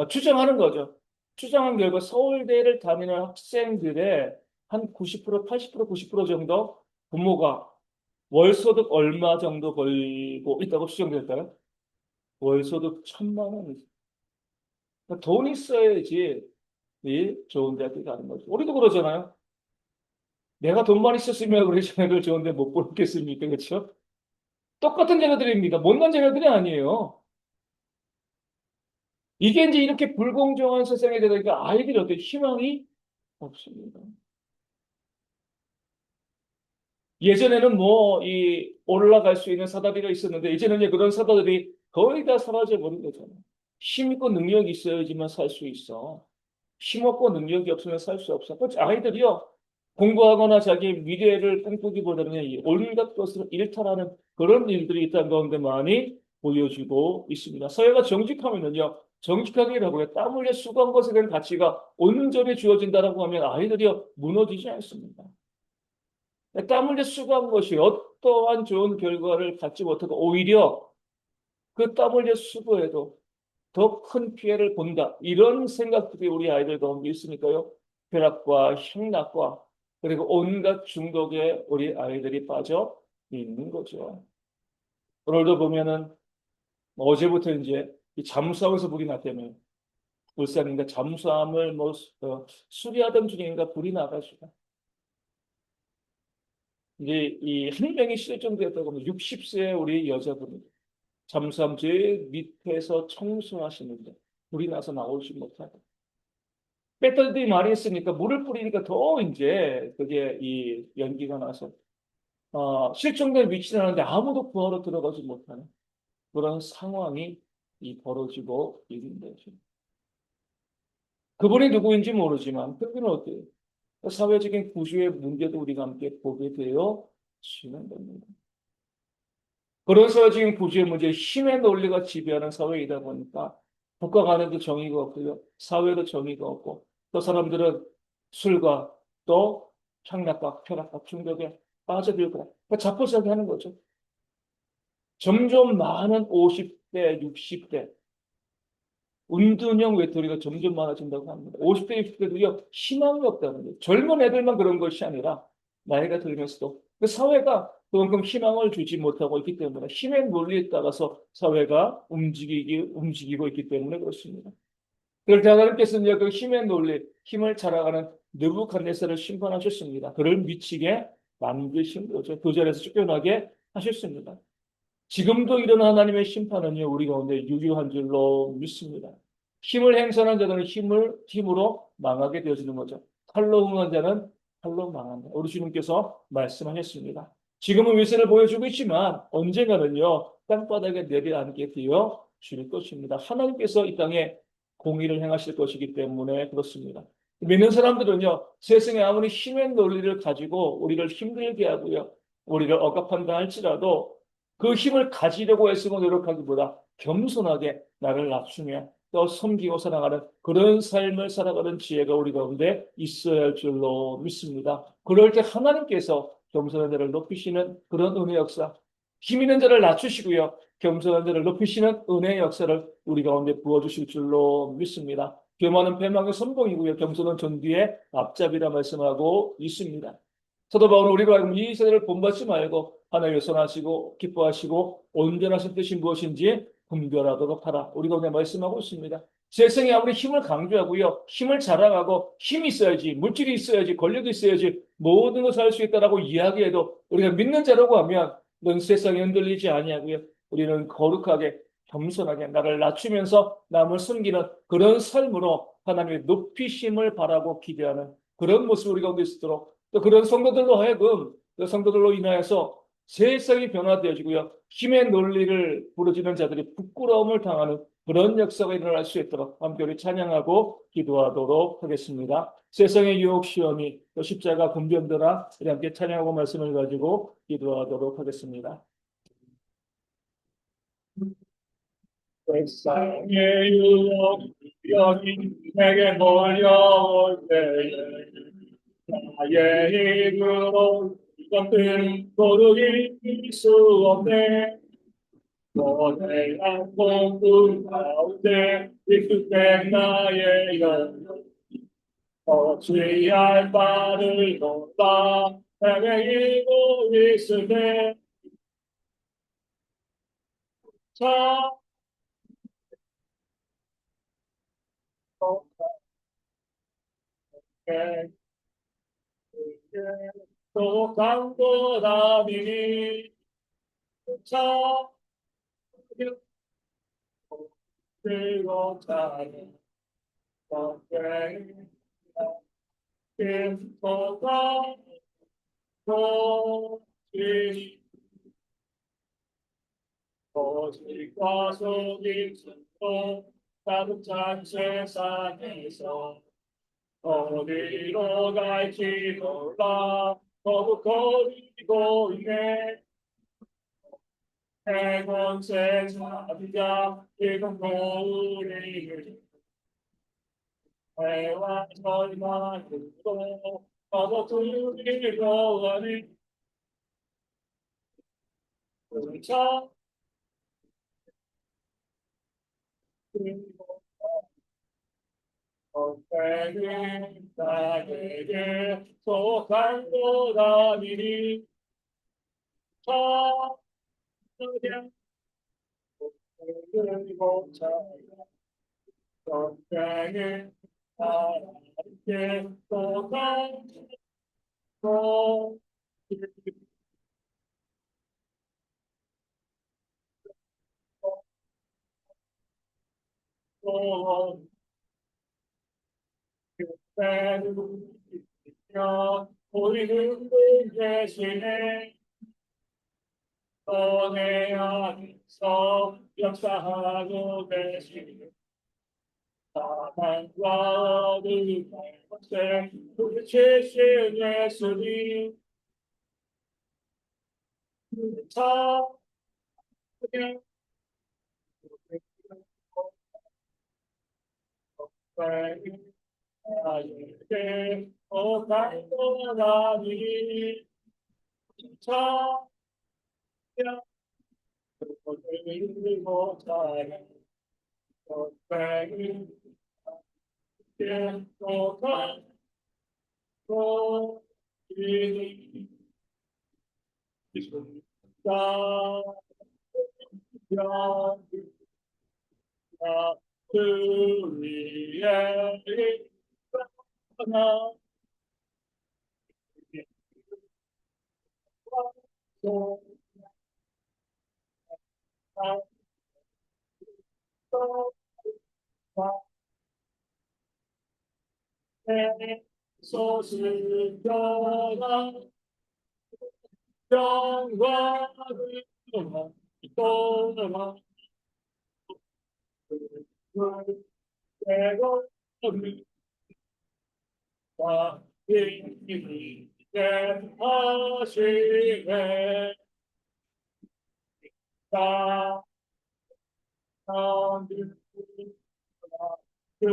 [SPEAKER 1] 추정하는 거죠. 추정한 결과 서울대를 다니는 학생들의 한 90%, 80%, 90% 정도 부모가 월소득 얼마 정도 벌고 있다고 추정될까요? 월소득 1,000만 원. 그러니까 돈 있어야지 이 좋은 대학교 가는 거죠. 우리도 그러잖아요. 내가 돈만 있었으면 우리 자녀들 좋은데 못 보냈겠습니까? 그렇죠? 똑같은 자녀들입니다. 못난 자녀들이 아니에요. 이게 이제 이렇게 불공정한 세상에 되니까 아이들이 어떤 희망이 없습니다. 예전에는 뭐, 올라갈 수 있는 사다리가 있었는데, 이제는 이제 그런 사다리들이 거의 다 사라져버린 거잖아요. 힘 있고 능력이 있어야지만 살 수 있어. 힘없고 능력이 없으면 살 수 없어. 그 아이들이요, 공부하거나 자기 미래를 꿈꾸기보다는 이 온갖 것을 일탈하는 그런 일들이 있다는 가운데 많이 보여지고 있습니다. 사회가 정직하면은요, 정직하게 일하고요, 땀 흘려 수고한 것에 대한 가치가 온전히 주어진다라고 하면 아이들이요, 무너지지 않습니다. 땀 흘려 수고한 것이 어떠한 좋은 결과를 갖지 못하고 오히려 그 땀 흘려 수고해도 더 큰 피해를 본다. 이런 생각들이 우리 아이들 가운데 있으니까요. 쾌락과 향락과 그리고 온갖 중독에 우리 아이들이 빠져 있는 거죠. 오늘도 보면은 어제부터 이제 이 잠수함에서 불이 났다며 울산인가 잠수함을 뭐 수리하던 중인가 불이 나가지고 이제 이 한 명이 실종되었다고 하면 60세 우리 여자분이 잠수함 제일 밑에서 청소하시는데 불이 나서 나오지 못하고 배터리들이 많이 있으니까 물을 뿌리니까 더 이제 그게 이 연기가 나서 실종된 위치는 하는데 아무도 구하러 들어가지 못하는 그런 상황이 벌어지고 있는 거죠. 그분이 누구인지 모르지만 그분은 어때요? 사회적인 구조의 문제도 우리가 함께 보게 되어 지는 겁니다. 그런 사회적인 구조의 문제, 힘의 논리가 지배하는 사회이다 보니까 국가 간에도 정의가 없고요. 사회도 정의가 없고 또 사람들은 술과 또 향락과 쾌락과 중독에 빠져들고 자포자기 하는 거죠. 점점 많은 50대, 60대 운둔형 외톨이가 점점 많아진다고 합니다. 50대, 60대들이요 희망이 없다는 거예요. 젊은 애들만 그런 것이 아니라 나이가 들면서도 그 사회가 그만큼 희망을 주지 못하고 있기 때문에 힘의 논리에 따라서 사회가 움직이고 있기 때문에 그렇습니다. 그럴 때 하나님께서는 이제 그 힘의 논리, 힘을 자랑하는 느부갓네살을 심판하셨습니다. 그를 미치게 만드신 거죠. 그 자리에서 쫓겨나게 하셨습니다. 지금도 이런 하나님의 심판은요, 우리 가운데 유효한 줄로 믿습니다. 힘을 행사하는 자들은 힘으로 망하게 되어지는 거죠. 칼로 흥한 자는 칼로 망한다. 우리 주님께서 말씀하셨습니다. 지금은 위세를 보여주고 있지만 언젠가는요, 땅바닥에 내려앉게 되어 줄 것입니다. 하나님께서 이 땅에 공의를 행하실 것이기 때문에 그렇습니다. 믿는 사람들은요, 세상에 아무리 힘의 논리를 가지고 우리를 힘들게 하고요, 우리를 억압한다 할지라도 그 힘을 가지려고 애쓰고 노력하기보다 겸손하게 나를 낮추며 또 섬기고 살아가는 그런 삶을 살아가는 지혜가 우리 가운데 있어야 할 줄로 믿습니다. 그럴 때 하나님께서 겸손한 자를 높이시는 그런 은혜 역사, 힘 있는 자를 낮추시고요. 겸손한 자를 높이시는 은혜의 역사를 우리 가운데 부어주실 줄로 믿습니다. 교만은 패망의 선봉이고요. 겸손은 전뒤의 앞잡이라 말씀하고 있습니다. 사도 바울은 우리로 하여금 이 세대를 본받지 말고 하나님을 선하시고 기뻐하시고 온전하신 뜻이 무엇인지 분별하도록 하라. 우리가 오늘 말씀하고 있습니다. 세상에 아무리 힘을 강조하고요. 힘을 자랑하고 힘이 있어야지, 물질이 있어야지, 권력이 있어야지 모든 것을 할 수 있다라고 이야기해도 우리가 믿는 자라고 하면 넌 세상에 흔들리지 아니하고요. 우리는 거룩하게 겸손하게 나를 낮추면서 남을 섬기는 그런 삶으로 하나님의 높이심을 바라고 기대하는 그런 모습 우리 가운데 있도록 또 그런 성도들로 하여금 그 성도들로 인하여서 세상이 변화되어지고요. 힘의 논리를 부르짖는 자들이 부끄러움을 당하는 그런 역사가 일어날 수 있도록 함께 우리 찬양하고 기도하도록 하겠습니다. 세상의 유혹 시험이 또 십자가 분변들아 우리 함께 찬양하고 말씀을 가지고 기도하도록 하겠습니다. 세상의 유혹 시험이 내게 몰려올 때에 나의 힘으로 이것들은 도둑이 수 없네. 너의 안복음 가운데 익숙된 나의 영혼 어찌할 바를 몰라 헤매이고 있을 때 참게 또 강도라니 참 그리고 자는 법계가 깊어가 도지 거짓과 속임 숨고 가득 찬 세상에서 어디로 갈지 몰라 더욱 거리고 있네 해권세 자비자 이건 거울이 해와 절망으로 더욱 두리고 하니 차 어때는 나에게 속한 도다니니 그냥 그리고 자기가 어때는 나에게 속한 도다니니 우리는 대신에 너네 안에서 역사하고 계시니 사랑과 어둠의 것에 부딪히신 예수님 찬양 나에게 오갈 거라니 찬양 그리고 찬양 너에게 오갈 거라니 그 위에 있구나 소식겨라 영광을 떠나 대거리 와 인이 하시네 나 하늘 그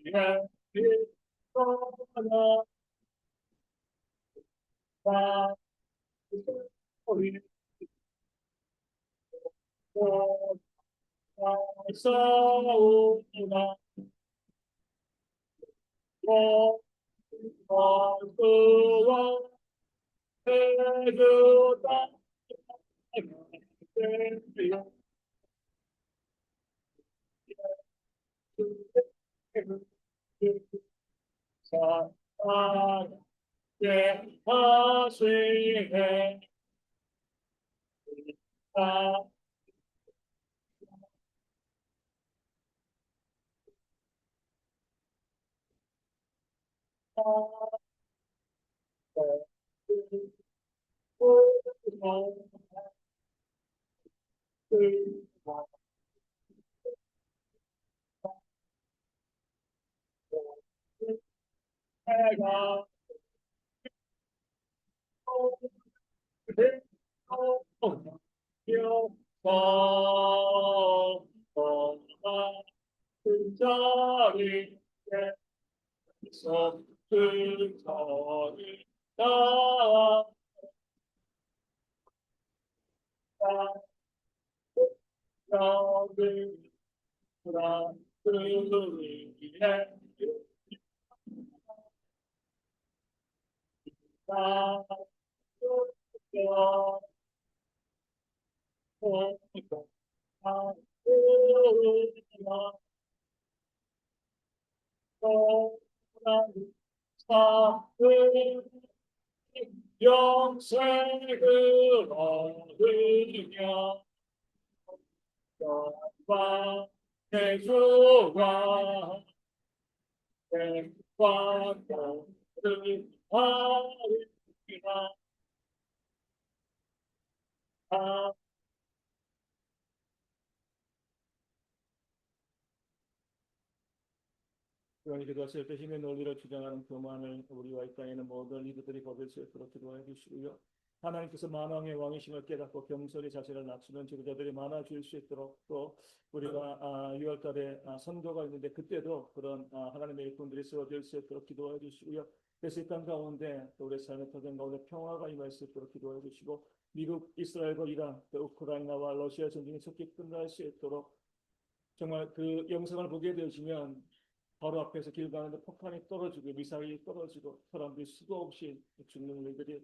[SPEAKER 1] 위에 떠나 나 우리 싸우나 원수와 해주다 사랑에 하시네 내가 그 자리에서 그 자리 나와 나를 그를 위해 나 영생을 얻으며 영광 예수와 영광을 하리라. 그러니 기도하실 때 힘의 논리를 주장하는 교만을 우리와 이 땅에는 모든 이들이 거둘 수 있도록 기도해 주시고요. 하나님께서 만왕의 왕이심을 깨닫고 겸손히 자신을 낮추는 지도자들이 많아질 수 있도록 또 우리가 6월달에 선교가 있는데 그때도 그런 하나님의 일꾼들이 세워질 수 있도록 기도해 주시고요. 그래서 이 땅 가운데 또 우리 삶의 터전 가운데 평화가 임할 수 있도록 기도해 주시고 미국, 이스라엘과 이란, 또 우크라이나와 러시아 전쟁이 속히 끝날 수 있도록 정말 그 영상을 보게 되어지면 바로 앞에서 길 가는데 폭탄이 떨어지고 미사일이 떨어지고 사람들이 수도 없이 죽는 일들이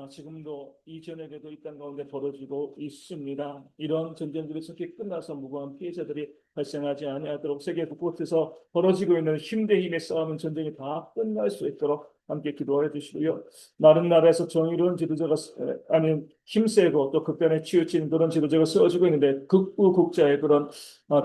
[SPEAKER 1] 지금도 이전에도 이 땅 가운데 벌어지고 있습니다. 이런 전쟁들이 속히 끝나서 무고한 피해자들이 발생하지 아니하도록 세계 곳곳에서 벌어지고 있는 힘대 힘의 싸움은 전쟁이 다 끝날 수 있도록 함께 기도해 주시고요. 다른 나라에서 정의로운 지도자가 아닌 힘세고 또 극단에 치우친 그런 지도자가 세워지고 있는데 극우 국자의 그런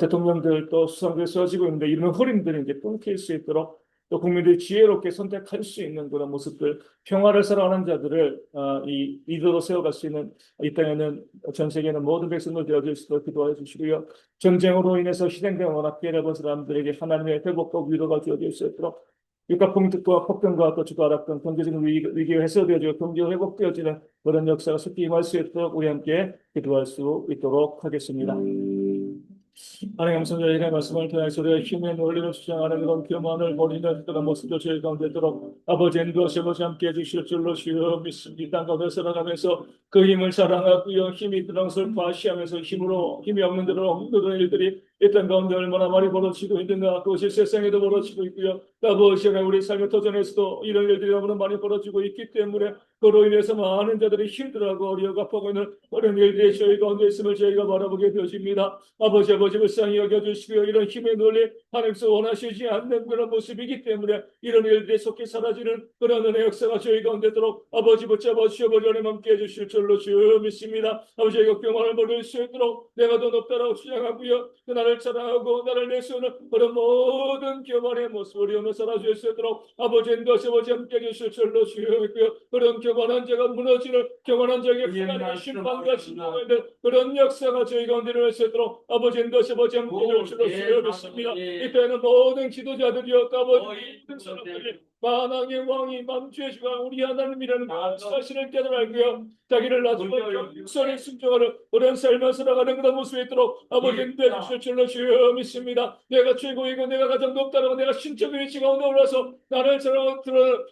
[SPEAKER 1] 대통령들 또 수상들이 세워지고 있는데 이런 흐름들이 이제 끊길 수 있도록 또 국민들이 지혜롭게 선택할 수 있는 그런 모습들, 평화를 사랑하는 자들을 이 리더로 세워갈 수 있는 이 땅에는 전 세계는 모든 백성들 되어질 수 있도록 기도해 주시고요. 전쟁으로 인해서 희생된 워낙 피해를 본 사람들에게 하나님의 회복과 위로가 되어질 수 있도록 육가폭력과 폭동과 또 주도 알았던 경제적인 위기가 해소되어지고 경제가 회복되어지는 그런 역사가 속히 임할 수 있도록 우리 함께 기도할 수 있도록 하겠습니다. 하나님 감사 저희의 말씀을 통해 소리의 힘의 논리를 주장하는 그런 교만을 버리는 그런 모습도 저희 가운데 있도록 아버지 인도하시 아버지 함께 해주실 줄로 주여 믿습니다. 땅 가운데 살아가면서 그 힘을 자랑하고요. 힘이 드는 것을 과시하면서 힘이 없는 대로 없는 일들이 이 땅 가운데 얼마나 많이 벌어지고 있는가. 그것이 세상에도 벌어지고 있고요. 아버지 우리 삶의 터전에서도 이런 일들이 너무나 많이 벌어지고 있기 때문에 그로 인해서 많은 자들이 힘들어하고 어려워가 아파하고 있는 그런 일들이 저희 가운데 있음을 저희가 바라보게 되어집니다. 아버지 불쌍히 여겨주시고요. 이런 힘의 논리 하나님께서 원하시지 않는 그런 모습이기 때문에 이런 일들이 속히 사라지는 그런 은혜 역사가 저희 가운데 있도록 아버지 붙잡아 주셔버리 하나님 함께 해주실 줄로 주 믿습니다. 아버지 교만을 버릴 수 있도록 내가 더 높다라고 주장하고요. 그 나를 자랑하고 나를 내세우는 그런 모든 교만의 모습을 오늘 사라질 수 있도록 아버지 인도하시 아버지 함께 해주실 줄로 주 믿고요. 그런 교만한 자가 무너지는 교만한 자에게 하나님의 심판과 진노가 있는 그런 역사가 저희 가운데 일어날 수 있도록 아버지 인도하시 아버지 함께 해주실 줄로 믿습니다. 이때는 모든 지도자들이여 아버지 모든 사람들이 만왕의 왕이 만주의 주가 우리 하나님이라는 사실을 깨달았고요. 자기를 낮추고 겸손히 순종하는 그런 삶을 살아가는 그런 모습이 있도록 아버지 인도해 주실 줄로 주여 믿습니다. 내가 최고이고 내가 가장 높다고 내가 신적인 위치 가운데 올라서 나를 드러내는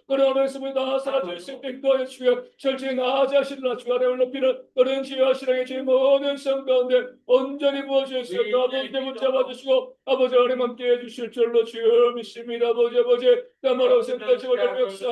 [SPEAKER 1] 그런 모습을 나 살아줄 수 있게 인도하여 주여 철저히 나 자신을 낮추고 아래를 높이는 그런 지혜와 신앙의 제 모든 삶 가운데 온전히 부어주시고 아버지 붙잡아주시고 아버지 하나님 함께 해주실 줄로 주여 믿습니다. 아버지 나마로 생각하시고 역사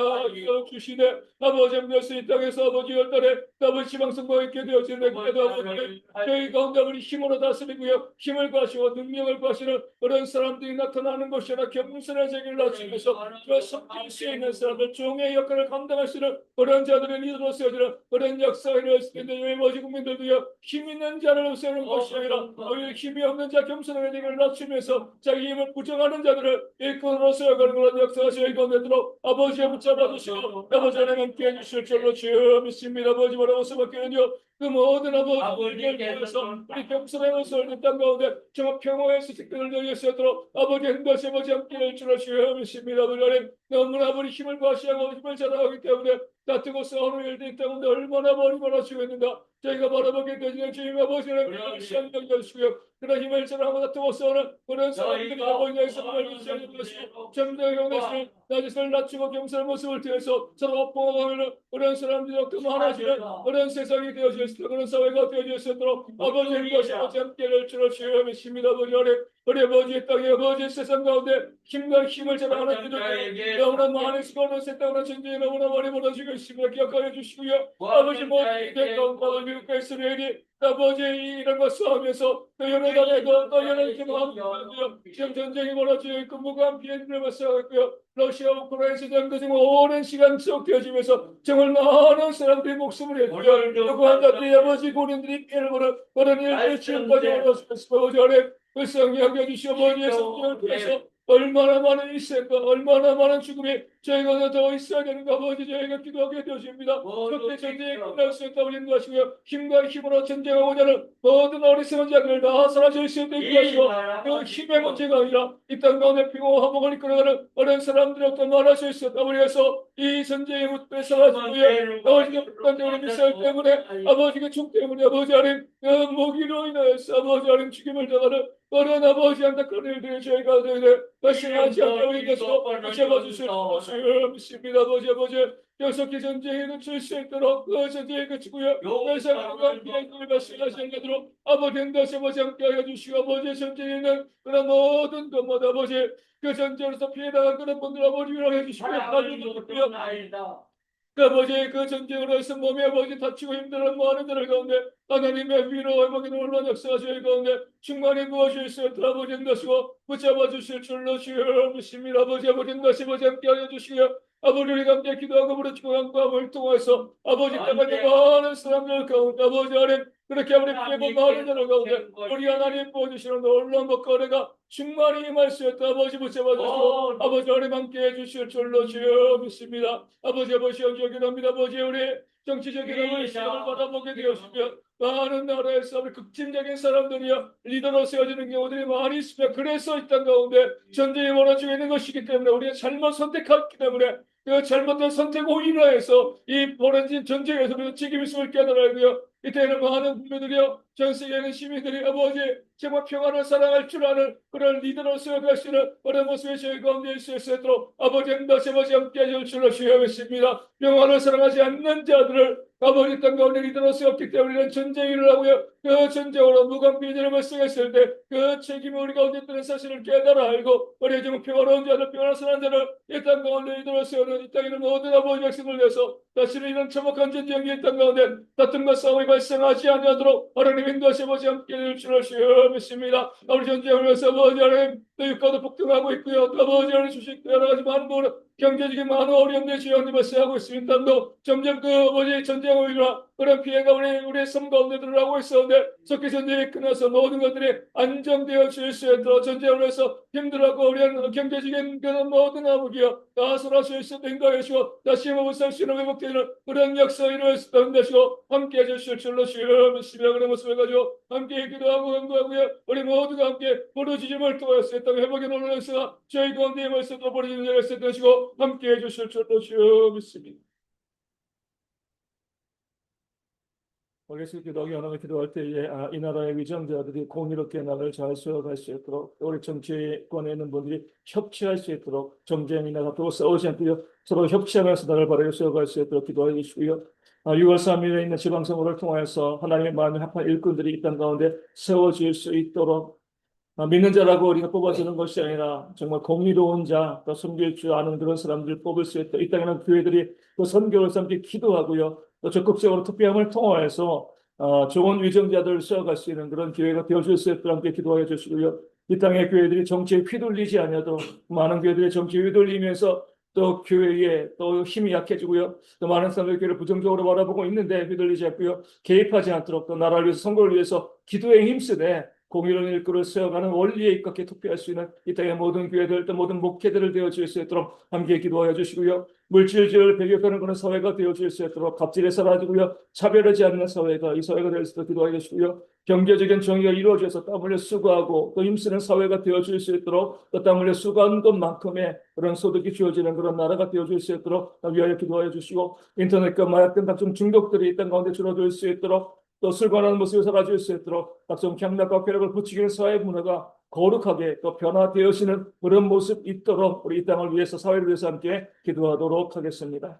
[SPEAKER 1] 주시네 아버지 함께서 이 땅에서 아버지 열달에 아버지 지방선거가 있게 되어지는 그때도 아버지 저희 가운데 우리 힘으로 다스리고요. 힘을 구하시고 능력을 구하시는 그런 사람들이 나타나는 것이 아니라 겸손한 세계를 낮추면서 그 섬길 수 있는 사람들 종의 역할을 감당할 수 있는 그런 자들의 리더로 세워지는 그런 역사가 일어날 수 있는 외모지 국민들도요. 힘 있는 자를 세우는 것이 아니라 힘이 없는 자 겸손한 세계를 낮추면서 자기 힘을 부정하는 자들을 일꾼으로 세워가는 그런 역사가 저희 가운데 들어 아버지의 붙잡아주시고 아버지 하나님 함께 해주실 줄로 주여 믿습니다. 아버지 뭐라고 수밖에는요. 그 모든 아버지를 통해서 우리 겸손의 모습을 땅 가운데 정말 평화의 수직들을 누릴 수 있도록 아버지 행도하시 아버지 함께 해주실 주여 믿습니다. 아버지 하나님 너무나 우리 힘을 과시하고 힘을 자랑하기 때문에 다투고 싸우는 일들이 때문에 얼마나 많이 벌어지고 있는가 저희가 바라보게 되지는 주님 아버지 하나님 시간 여겨주시고요. 그런 힘을 자랑하고 다투고 싸우는 그런 사람들이 아버지의 삶을 시작해 주시고 점점 경계시는 나짓을 낮추고 겸손한 모습을 통해서 서로 보호하는 그런 사람들이 그만하시는 그런 세상이 되어질 수 있도록 그런 사회가 되어질 수 있도록 아버지 행도하시 아버지 함께를 주시옵 믿습니다. 아버지 하나님 우리 아버지의 땅에 아버지의 세상 가운데 힘과 힘을 자랑하는 이들에게 너무나 많은 수고는 세상으로 전쟁이 너무나 많이 벌어지고 있습니다. 기억하여 주시고요. 아버지 모든 가운데 미국과 이스라엘이 아버지 이런 것 싸우면서 또 여러 나라에도 또 여러 기도하며 지금 전쟁이 벌어지고 있고 무고한 피해를 발생하고 있고요. 러시아 우크라이나 전쟁도 지금 오랜 시간 지속되어지면서 정말 많은 사람들이 목숨을 잃고요. 누구 한 자들이 아버지 고린들이 피해를 보는 그런 일들이 지금까지 벌어지고 있습니다. 아버지 하나님 불쌍히 여겨주시오. 아버지의 성령을 통해서 얼마나 많은 일생과 얼마나 많은 죽음이 저희가 더 있어야 되는가. 아버지 저희가 기도하게 되어집니다. 그때 전쟁이 끝날 수 있다고 인도하시고요. 힘과 힘으로 전쟁하고자 하는 모든 어리석은 자들을 다 사라질 수 있도록 인도하시고, 그 힘의 문제가 아니라 이 땅 가운데 평화와 화목을 이끌어가는 어린 사람들을 말할 수 있었다. 우리에서 이 전쟁의 묻배 사라지고요. 아버지가 북한적으로 미사일 때문에, 아버지가 총 때문에, 아버지 하나님 그 무기로 인하여서 아버지 하나님 죽임을 당하는 그런 아버지 안타까운 일들이 저희가 발생하지 않게 우리 것으로 붙잡아주실 것을 믿습니다. 아버지 계속히 전쟁에 그칠 수 있도록 그 전쟁에 그치고요. 회사가 비행을 발생하지 않도록 아버지 다시 아버지 함께 하여 주시고, 아버지 전쟁에 있는 그런 모든 것마다 아버지 그 전쟁에서 피해당한 그런 분들 아버지 위로해 주시고, 가족들 그 아버지 그 전쟁으로 해서 몸에 아버지 다치고 힘들어 뭐하는 자들 가운데 하나님의 위로와 회복의 놀라운 역사가 저희 가운데 충만히 무엇이 있어도 아버지 인도하시고 붙잡아 주실 줄로 주여 믿습니다. 아버지 다시 아버지 함께 하여 주시고요. 아버지 우리가 함께 기도하고 부르짖고 간구함을 통해서 아버지 때문에 많은 사람들 가운데 아버지 하나님 그렇게 우리 피해본 많은 자들 가운데 우리 하나님 보여주시는 놀라운 것과 은혜가 충만히 임할 수 있다. 아버지 붙잡아 주시고 아버지 하나님 함께 해주실 줄로 주여 믿습니다. 아버지 영기합니다. 아버지 우리 정치적인 시간을 바라보게 되었으며 많은 나라에서 우리 극진적인 사람들이여 리더로 세워지는 경우들이 많이 있으며, 그래서 이 땅 가운데 전쟁이 벌어지고 있는 것이기 때문에 우리가 잘못 선택했기 때문에 그 잘못된 선택으로 인하여서 이 벌어진 전쟁에서 우리가 책임이 있음을 깨달아야 하고요. 이때는 많은 국민들이여 전 세계에 있는 시민들이 아버지 정말 평화를 사랑할 줄 아는 그런 리더로 세워갈 수 있는 그런 모습이 저희 가운데 있을 수 있도록 아버지 다시 함께 해줄 줄로 주여 믿습니다. 평화를 사랑하지 않는 자들을 아버지 땅 가운데 리더로 세웠기 때문에 우리는 전쟁을 하고요. 그 전쟁으로 무관비전을 발생했을 때 그 책임을 우리 가운데 있다는 사실을 깨달아 알고 우리 지금 평화로운 자들, 평화를 사랑하는 자를 이 땅 가운데 리더로 세우는 이 땅에 있는 모든 아버지 백성을 위해서 다시는 이런 참혹한 전쟁이 이 땅 가운데 다툼과 싸움이 발생하지 않도록 하나님 인도하시 아버지 함께 해줄 줄로 믿습니다. 아버지 전쟁을 위해서 아버지 하나님 또 육가도 폭등하고 있고요. 또 아버지 하나님 주식 여러 가지 많은 경제적인 많은 어려움들이 지원이 발생하고 있습니다. 또 점점 그 아버지 전쟁으로 인한 그런 피해가 우리의 삶 가운데 드러나고 있었는데 속히 전쟁이 끝나서 모든 것들이 안정되어 질 수 있도록 전쟁으로 해서 힘들어하고 우리는 경제적인 그런 모든 아버지여 다 소라실 수 있는 것이고 다시 한번 살 수 있는 회복되는 그런 역사 일어날 수 있는 것이고 함께 해주실 줄로 주여 믿으며 그런 모습을 가지고 함께 기도하고 간구하고요. 우리 모두가 함께 부르짖음을 통해서 이 땅 회복의 놀라운 역사가 저희 가운데 임하여서 또 벌어지는 일이 있을 것이고 함께 해주실 줄로 주여 믿습니다. 올려서 기도하기 원하며 기도할 때에 이 나라의 위정자들이 공의롭게 나라를 잘 세워갈 수 있도록 우리 정치권에 있는 분들이 협치할 수 있도록 정쟁이나 다투고 싸우지 않고요. 서로 협치하면서 나라를 바르게 세워갈 수 있도록 기도해 주시고요. 6월 3일에 있는 지방선거를 통하여서 하나님의 마음에 합한 일꾼들이 이 땅 가운데 세워질 수 있도록 믿는 자라고 우리가 뽑아주는 것이 아니라 정말 공의로운 자, 또 섬길 줄 아는 그런 사람들 뽑을 수 있다. 이 땅에는 교회들이 또 선교를 함께 기도하고요. 또 적극적으로 투표함을 통해서 좋은 위정자들을 세워갈 수 있는 그런 기회가 되어줄 수 있도록 함께 기도하여 주시고요. 이 땅의 교회들이 정치에 휘둘리지 아니하도록 많은 교회들이 정치에 휘둘리면서 또 교회에 또 힘이 약해지고요. 또 많은 사람들이 교회를 부정적으로 바라보고 있는데 휘둘리지 않고요. 개입하지 않도록 또 나라를 위해서 선거를 위해서 기도에 힘쓰되 공의로운 일꾼을 세워가는 원리에 입각해 투표할 수 있는 이 땅의 모든 교회들 또 모든 목회들을 되어줄 수 있도록 함께 기도하여 주시고요. 물질주의를 배격하는 그런 사회가 되어줄 수 있도록 갑질에 사라지고요. 차별하지 않는 사회가 이 사회가 될 수 있도록 기도하여 주시고요. 경제적인 정의가 이루어져서 땀 흘려 수고하고 또 힘쓰는 사회가 되어줄 수 있도록 또 땀 흘려 수고한 것만큼의 그런 소득이 주어지는 그런 나라가 되어줄 수 있도록 위하여 기도하여 주시고 인터넷과 마약 등 각종 중독들이 이 땅 가운데 줄어들 수 있도록 또 술관하는 모습을 사라질 수 있도록 각종 경락과 쾌락을 부추기는 사회 문화가 거룩하게 또 변화되어지는 그런 모습 있도록 우리 이 땅을 위해서 사회를 위해서 함께 기도하도록 하겠습니다.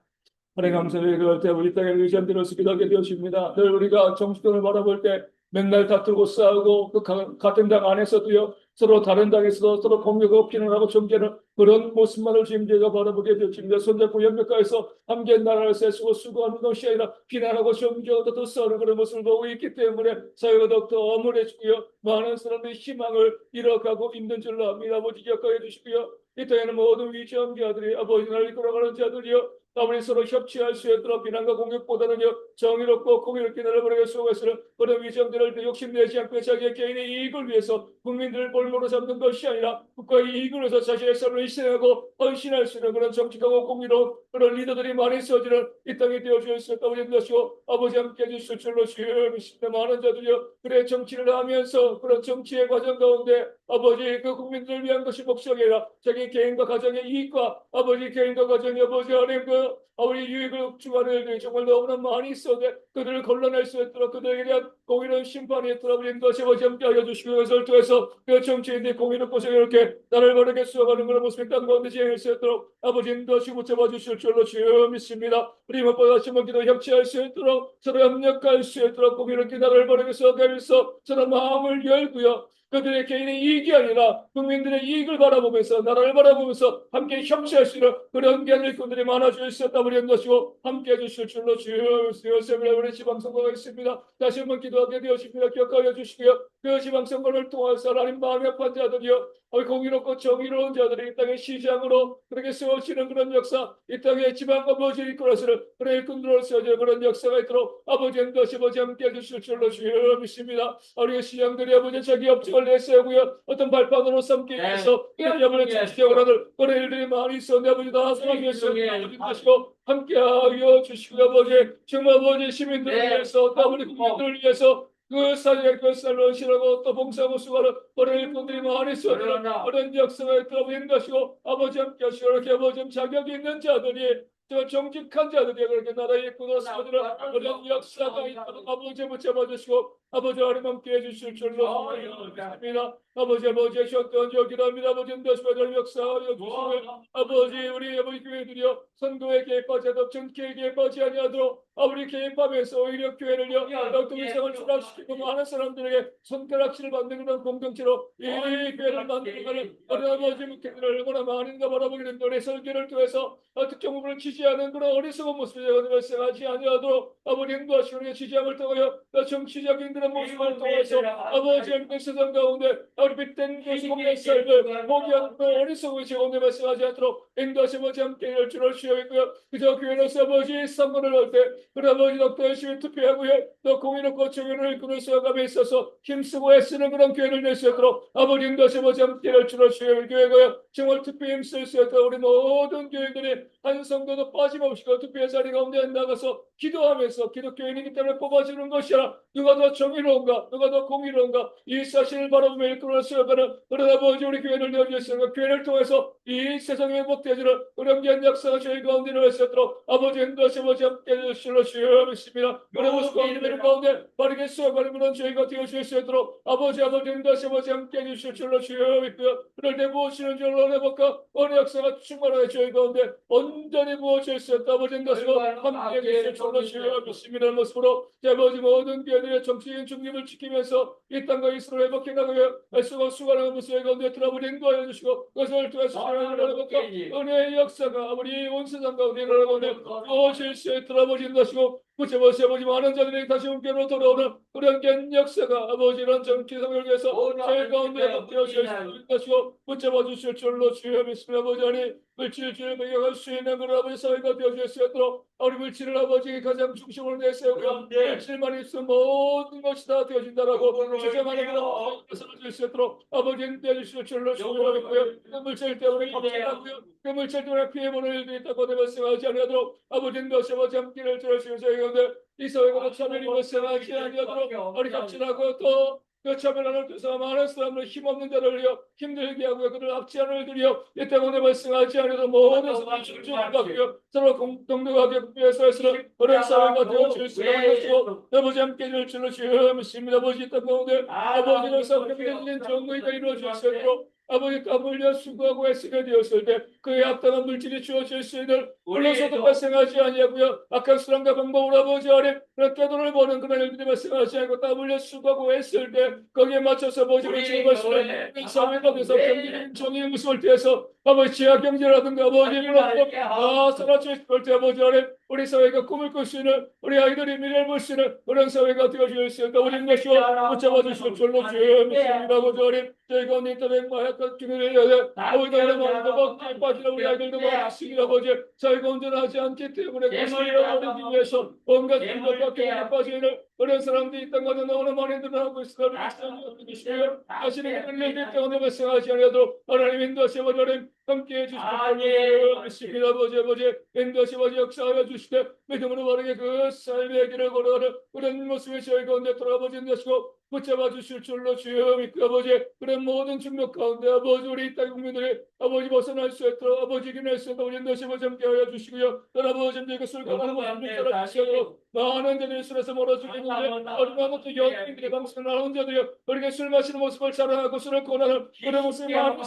[SPEAKER 1] 하나님 감사를 그럴 때 우리 땅에 의지함대로서 기도하게 되었습니다. 늘 우리가 정치권을 바라볼 때 맨날 다투고 싸우고 그 같은 당 안에서도요 서로 다른 당에서도 서로 공격하고 비난하고 정죄하는 그런 모습만을 지금 제가 바라보게 되었습니다. 손잡고 연결가에서 함께 나라를 세우고 수고하는 것이 아니라 비난하고 정죄하고 또 싸우는 그런 모습을 보고 있기 때문에 사회가 더욱더 엄울해지고요. 많은 사람들이 희망을 잃어가고 있는 줄로 압니다. 아버지 기억하여 주시고요. 이 땅에는 모든 위치한 자들이 아버지 나라를 이끌어가는 자들이요 아버지 서로 협치할 수 있도록 비난과 공격보다는요 정의롭고 공의롭게 나를 버리게 수고했으는 그런 위정들을 욕심내지 않고 자기의 개인의 이익을 위해서 국민들을 볼모로 잡는 것이 아니라 국가의 이익을 위해서 자신의 삶을 희생하고 헌신할 수 있는 그런 정직하고 공의로운 그런 리더들이 많이 써지는 이 땅에 되어주셨습니다. 아버지 인도하시고 아버지 함께 해주실 줄로 주여 믿습니다. 많은 자들이여 그래 정치를 하면서 그런 정치의 과정 가운데 아버지 그 국민들을 위한 것이 목적이 아니라 자기 개인과 가정의 이익과 아버지 개인과 가정의 아버지 하나님 그 아버지 유익을 주관하는 일들이 정말 너무나 많이 있어도 그들을 걸러낼 수 있도록 그들에게 대한 공의로운 심판이 있도록 우리 인도하시 아버지 함께 하여 주시고 이것을 통해서 그 정치인들이 공의롭고 이렇게 나를 바르게 수행하는 그런 모습이 땅 가운데 진행할 수 있도록 아버지 인도하시고 붙잡아 주실 줄로 주여 믿습니다. 우리 무엇보다 심은 기도 협치할 수 있도록 서로 협력할 수 있도록 공의롭게 나를 바르게 수행하면서 서로 마음을 열고요. 그들의 개인의 이익이 아니라 국민들의 이익을 바라보면서 나라를 바라보면서 함께 협치할 수 있는 그런 귀한 일꾼들이 많아질 수 있다고 연도하시고 함께 해주실 줄로 주여서를 우리 지방선거가 있습니다. 다시 한번 기도하게 되었습니다. 기억하여 주시고요. 그 지방선거를 통해서 하나님 마음이 아픈 자들이요 공의롭고 정의로운 자들이 이 땅의 시장으로 그렇게 세워지는 그런 역사 이 땅의 지방과 모지를 이끌어서는 그런 일꾼들로 세워지는 그런 역사가 있도록 아버지 연도하시 아버지 함께 해주실 줄로 주여 믿습니다. 우리의 시장들이 아버지 자기 업적을 내세우고요 어떤 발판으로 삼기 위해서 아버지 주시려고 하는 그런 일들이 많이 있었는데 아버지 다 사랑해서 아버지 하시고 함께하여 주시고 아버지 정말 아버지 시민들을 위해서 또 아버지 국민들을 위해서 그 사회의 그 셀런시라고 또 봉사하고 수고하는 그런 일꾼들이 많이 있어요. 그런 역사가 있도록 인도하시고 아버지 함께 하시고 이렇게 아버지 자격이 있는 자들이 저 정직한 자들이 그렇게 나라의 일꾼으로 세워지는 그런 역사가 있도록 아버지 붙잡아 주시고 아버지 하나님 함께 해주실 줄로 믿습니다. 아버지 하셨던 여기랍니다. 아버지 인도하시고 저를 역사하여 주시고 아버지 우리 아버지 교회들이여 선교에 개입하지 않도록 정치에 개입하지 아니하도록 아버지 개입하면서 오히려 교회를요 더욱더 위상을 추락시키고 많은 사람들에게 손가락질을 받는 그런 공동체로 이 교회를 만들어가는 어린 아버지 목회들을 얼마나 많은가 바라보게 된 노래 설교를 통해서 특정 부분을 지지하는 그런 어리석은 모습이 발생하지 아니하도록 아버지 인도하시고 우리의 지지함을 통하여 정치적인 그런 모습을 통해서 아버지 하나님의 세상 가운데 우리 빛된 그 속의 삶을 포기하는 그 어리석은 제공에 발생하지 않도록 인도하시 아버지 함께 할 줄을 주여있고요 그저 교회로서 아버지 선거를 할 때 우리 아버지 덕도 열심히 투표하고요 또 공의롭고 정의를 이끌어 세워감에 있어서 힘쓰고 애쓰는 그런 교회를 낼 수 있도록 아버지 인도하시 아버지 함께 할 줄을 주여있고요 정말 투표에 힘쓸 수 있도록 우리 모든 교회들이 한 성도도 빠짐없이 그 투표의 자리 가운데 나가서 기도하면서 기독교인이기 때문에 뽑아주는 것이 아니라 누가 더 정의로운가 누가 더 공의로운가 이 사실을 바라보며 일꾼을 세워가는 그런 아버지 우리 교회를 내어주셨으니까 교회를 통해서 이 세상에 회복되어지는 그런 귀한 역사가 저희 가운데 일어날 수 있도록 아버지 인도하시 아버지 함께 해주실로 주여 믿습니다. 그런 모습 가운데 가운데 바르게 세워가는 그런 저희가 되어주실 수 있도록 아버지 인도하시 아버지 함께 해주실 줄로 주여 믿고요. 그럴 때 무엇이는 줄로 내볼까 어느 역사가 충만하게 저희 가운데 온전히 무엇일 수 있다 아버지 인도하시고 함께 해주실 줄로 주여 믿습니다. 모습으로 아버지 모든 교회들의 정치인 중립을 지키면서 이 땅과 이스라엘 회복해 나가며 애쓰고 수고하는 모습의 가운데 들어보니 인도하여 주시고 그것을 통해서 하나님을 회복하 은혜의 역사가 우리 온 세상 가운데 일어나고 무엇일 수 있도록 아버지 인도하시고 구체버시 아버지 많은 자들이 다시 함께로 돌아오는 그런 겐 역사가 아버지 이런 정치성을 위해서 저희 가운데 되어주실 것이고 붙잡아 주실 줄로 주여 믿습니다. 아버지 하나님 물질주의 배경할 수 있는 그런 아버지 사회가 되어줄 수 있도록 우리 물질을 아버지 가장 중심으로 내세우고 물질만 있으면 모든 것이 다 되어진다라고 주장하는 그런 것을 줄 수 있도록 아버지 되어주실 줄로 주여 믿고요. 그 물질 때문에 걱정하고요. 그 물질 때문에 피해보는 일도 있다고 말씀하지 아니하도록 아버지 인도하시 아버지 함께를 주시고 저희 가운데 이 사회가 차별이 발생하지 아니하도록 우리 갑질하고 또 그 차별하는 뜻과 많은 사람을 힘없는 자를요 힘들게 하고요 그들 악취하는 일들이요 이 때문에 발생하지 않아도 모든 사람을 집중을 갖고요 서로 동등하게 국회에서 서로 어린 사회가 되어질 수 있는 것이고 아버지 함께 해줄 줄로 주여 믿습니다. 아버지 땅 가운데 아버지를 사랑하는 정의가 이루어질 수 있도록 아버지 까불려 수고하고 애쓰게 되었을 때 그의 악당한 물질이 주어질 수 있는 물론서도 발생하지 아니하고요 악한 수랑과 방법으로 아버지 아래 그렇게 돈을 버는 그런 일들이 발생하지 않고 까불려 수고하고 애쓸 때 거기에 맞춰서 모집을 지어가시는 사회 가운데서 경제적인 정의의 모습을 떼서 아버지 지하 경제라든가 아버지를 얻고 다 사라질 때 아버지 아래 우리 사회가 꿈을 꿀 수 있는 우리 아이들이 미래를 볼 수 있는 그런 사회가 되어질 수 있다. 우리 것이와 붙잡아 주시고 절로 주여 믿습니다. 아버지 아래 저희가 오늘 인터넷 마약과 기능을 해야 돼 아버지 아래 마음도 먹기 아버지 우리 아이들도 말씀이라 아버지 저희가 온전하지 않기 때문에 그것을 잃어버리기 위해서 온갖 불법과 빠져있는 어린 사람들이 이 땅 가운데 너무나 많이 늘어나고 있으나 우리 주시고요 다시는 그런 일들 때문에 발생하지 않아도 하나님 인도하시고 하나님 함께해 주시고 믿습니다 아버지 인도하시고 역사하여 주시되 믿음으로 바르게 그 삶의 길을 걸어가는 그런 모습에 저희 가운데 돌아보지 인도하시고 붙잡아 주실 줄로 주여 믿고 아버지 그런 모든 중력 가운데 아버지 우리 땅 국민들이 아버지 벗어날 수 있도록 아버지 기낼 수 있도록 인도하시고 함께 하여 주시고요 또 아버지 그 술과 하는 모습을 따라주시도록 많은 자들이 술에서 멀어지고 있는데 얼마나 또 연예인들이 방송을 나오는 자들이 그렇게 술 마시는 모습을 자랑하고 술을 권하는 그런 모습이 많은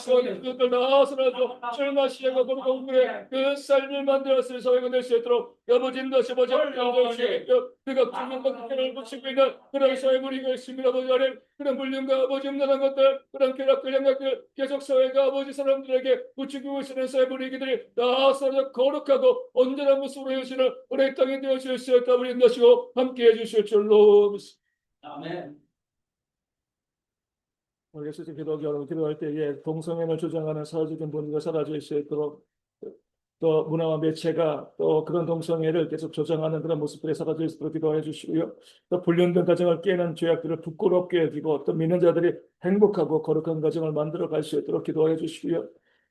[SPEAKER 1] 것들 나와서라도 술 마시고 거룩한 그의 그 삶을 만들었을 사회가 될 수 있도록 아버지 인도하시고 인도하시고 그가 중요한 것들을 붙이고 있는 그런 사회 분위기가 있습니다 아버지 하나님 그런 불륜과 아버지 음란한 것들 그런 쾌락과 양락들 계속 사회가 아버지 사람들에게 붙이고 있는 사회 분위기들이 나아서 거룩하고 온전한 모습으로 해주시는 우리 땅이 되어주실 수 있다고 인도하시고 함께해 주실 줄로 믿습니다.
[SPEAKER 2] 아멘.
[SPEAKER 1] 우리 예수님 기도할 때에 동성애를 주장하는 사회적인 분위기가 사라질 수 있도록 또 문화와 매체가 또 그런 동성애를 계속 조장하는 그런 모습들이 사라질 수 있도록 기도해 주시고요. 또 불륜된 가정을 깨는 죄악들을 부끄럽게 여기고 또 믿는 자들이 행복하고 거룩한 가정을 만들어 갈 수 있도록 기도해 주시고요.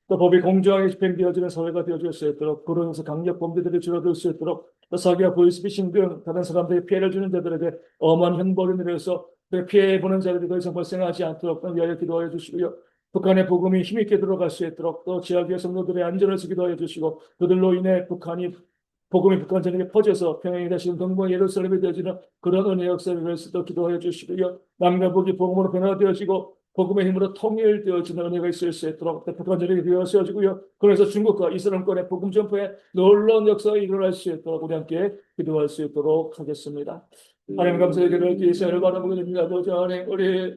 [SPEAKER 1] 또 법이 공정하게 집행되어지는 사회가 되어줄 수 있도록 그러면서 강력 범죄들이 줄어들 수 있도록 또 사기와 보이스피싱 등 다른 사람들에게 피해를 주는 자들에게 엄한 형벌을 내려서 피해 보는 자들이 더 이상 발생하지 않도록 위하여 기도해 주시고요. 북한의 복음이 힘있게 들어갈 수 있도록 또 지역의 성도들의 안전을 기도해 주시고 그들로 인해 복음이 북한 전역에 퍼져서 평양이 되시는 동방 예루살렘이 되어지는 그런 은혜 역사를 위해서도 기도해 주시고요. 남과 북이 복음으로 변화되어지고 복음의 힘으로 통일되어지는 은혜가 있을 수 있도록 북한 전역이 되어지고요. 그래서 중국과 이슬람권의 복음 전파에 놀라운 역사가 일어날 수 있도록 우리 함께 기도할 수 있도록 하겠습니다. 하나님 감사의 기도를 기회를 바라보게 됩니다. 아버지 하나님 우리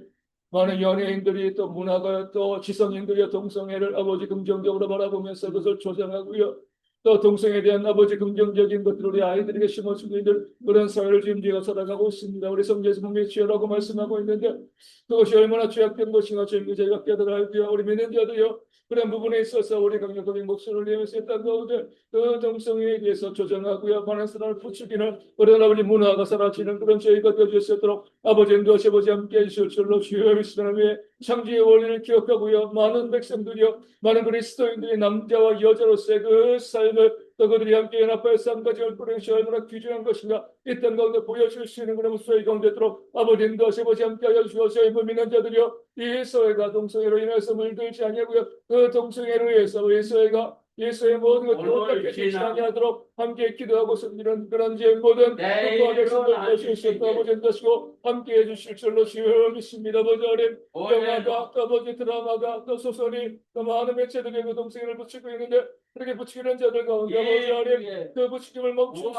[SPEAKER 1] 많은 연예인들이 또 문화가 또 지성인들이 동성애를 아버지 긍정적으로 바라보면서 그것을 조장하고요. 또 동성애에 대한 아버지 긍정적인 것들을 우리 아이들에게 심어주고 있는 그런 사회를 지금 우리가 살아가고 있습니다. 우리 성경에서 분명히 죄라고 말씀하고 있는데 그것이 얼마나 죄악된 것인가 저희가 깨달아야 우리 믿는 자들이요. 그런 부분에 있어서 우리 강력하게 목소리를 내면서 했던 가운데 그 동성애에 대해서 조장하고요. 많은 사람을 부추기는 그런 아버지 문화가 사라지는 그런 저희가 되어질 수 있도록 아버지 인도하시 아버지 함께 해주실 줄로 주여 믿습니다. 창조의 원리를 기억하고요. 많은 백성들이요. 많은 그리스도인들이 남자와 여자로서의 그 삶을 또 그들이 함께 연합하여서 한 가지 얼굴에 얼마나 귀중한 것인가 이 땅 가운데 보여줄 수 있는 그런 모습이 가운데 있도록 아버지 인도하시 아버지 함께 하여 주셔서 이 믿는 자들이요. 이 사회가 동성애로 인해서 물들지 아니하고요. 그 동성애로 인해서 우리 사회가 예수의 모든 것들을 어떻게 지시하게 하도록 함께 기도하고 섬기는 그런 모든 국가의 성도를 되실 수 있도록 아버지 인도하시고 함께 해주실 줄로 주여 믿습니다. 아버지 하나님 영화가 또 아버지 드라마가 또 소설이 또 많은 매체들이 그 동성애를 붙이고 있는데 그렇게 붙이는 자들 가운데 아버지 하나님 그 붙이김을 멈추시고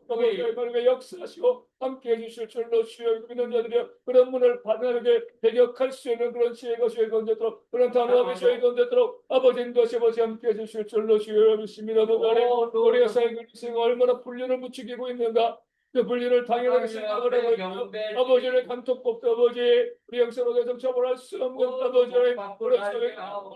[SPEAKER 1] 아버지 하나님의 역사하시고 함께 해주실 줄로 주여 믿는 자들이 그런 문을 바르게 배격할 수 있는 그런 지혜가 저희 가운데 있도록 그런 단호함이 저희 가운데 있도록 아버지 인도하시 아버지 함께 해주실 줄로 주여 믿습니다. 우리가 살고 있는 얼마나 불륜을 부추기고 있는가 그 분리를 당연하게 생각을 하고 있고 아버지를 간통법도 아버지 우리 영성으로 계속 처벌할 수 없는 아버지를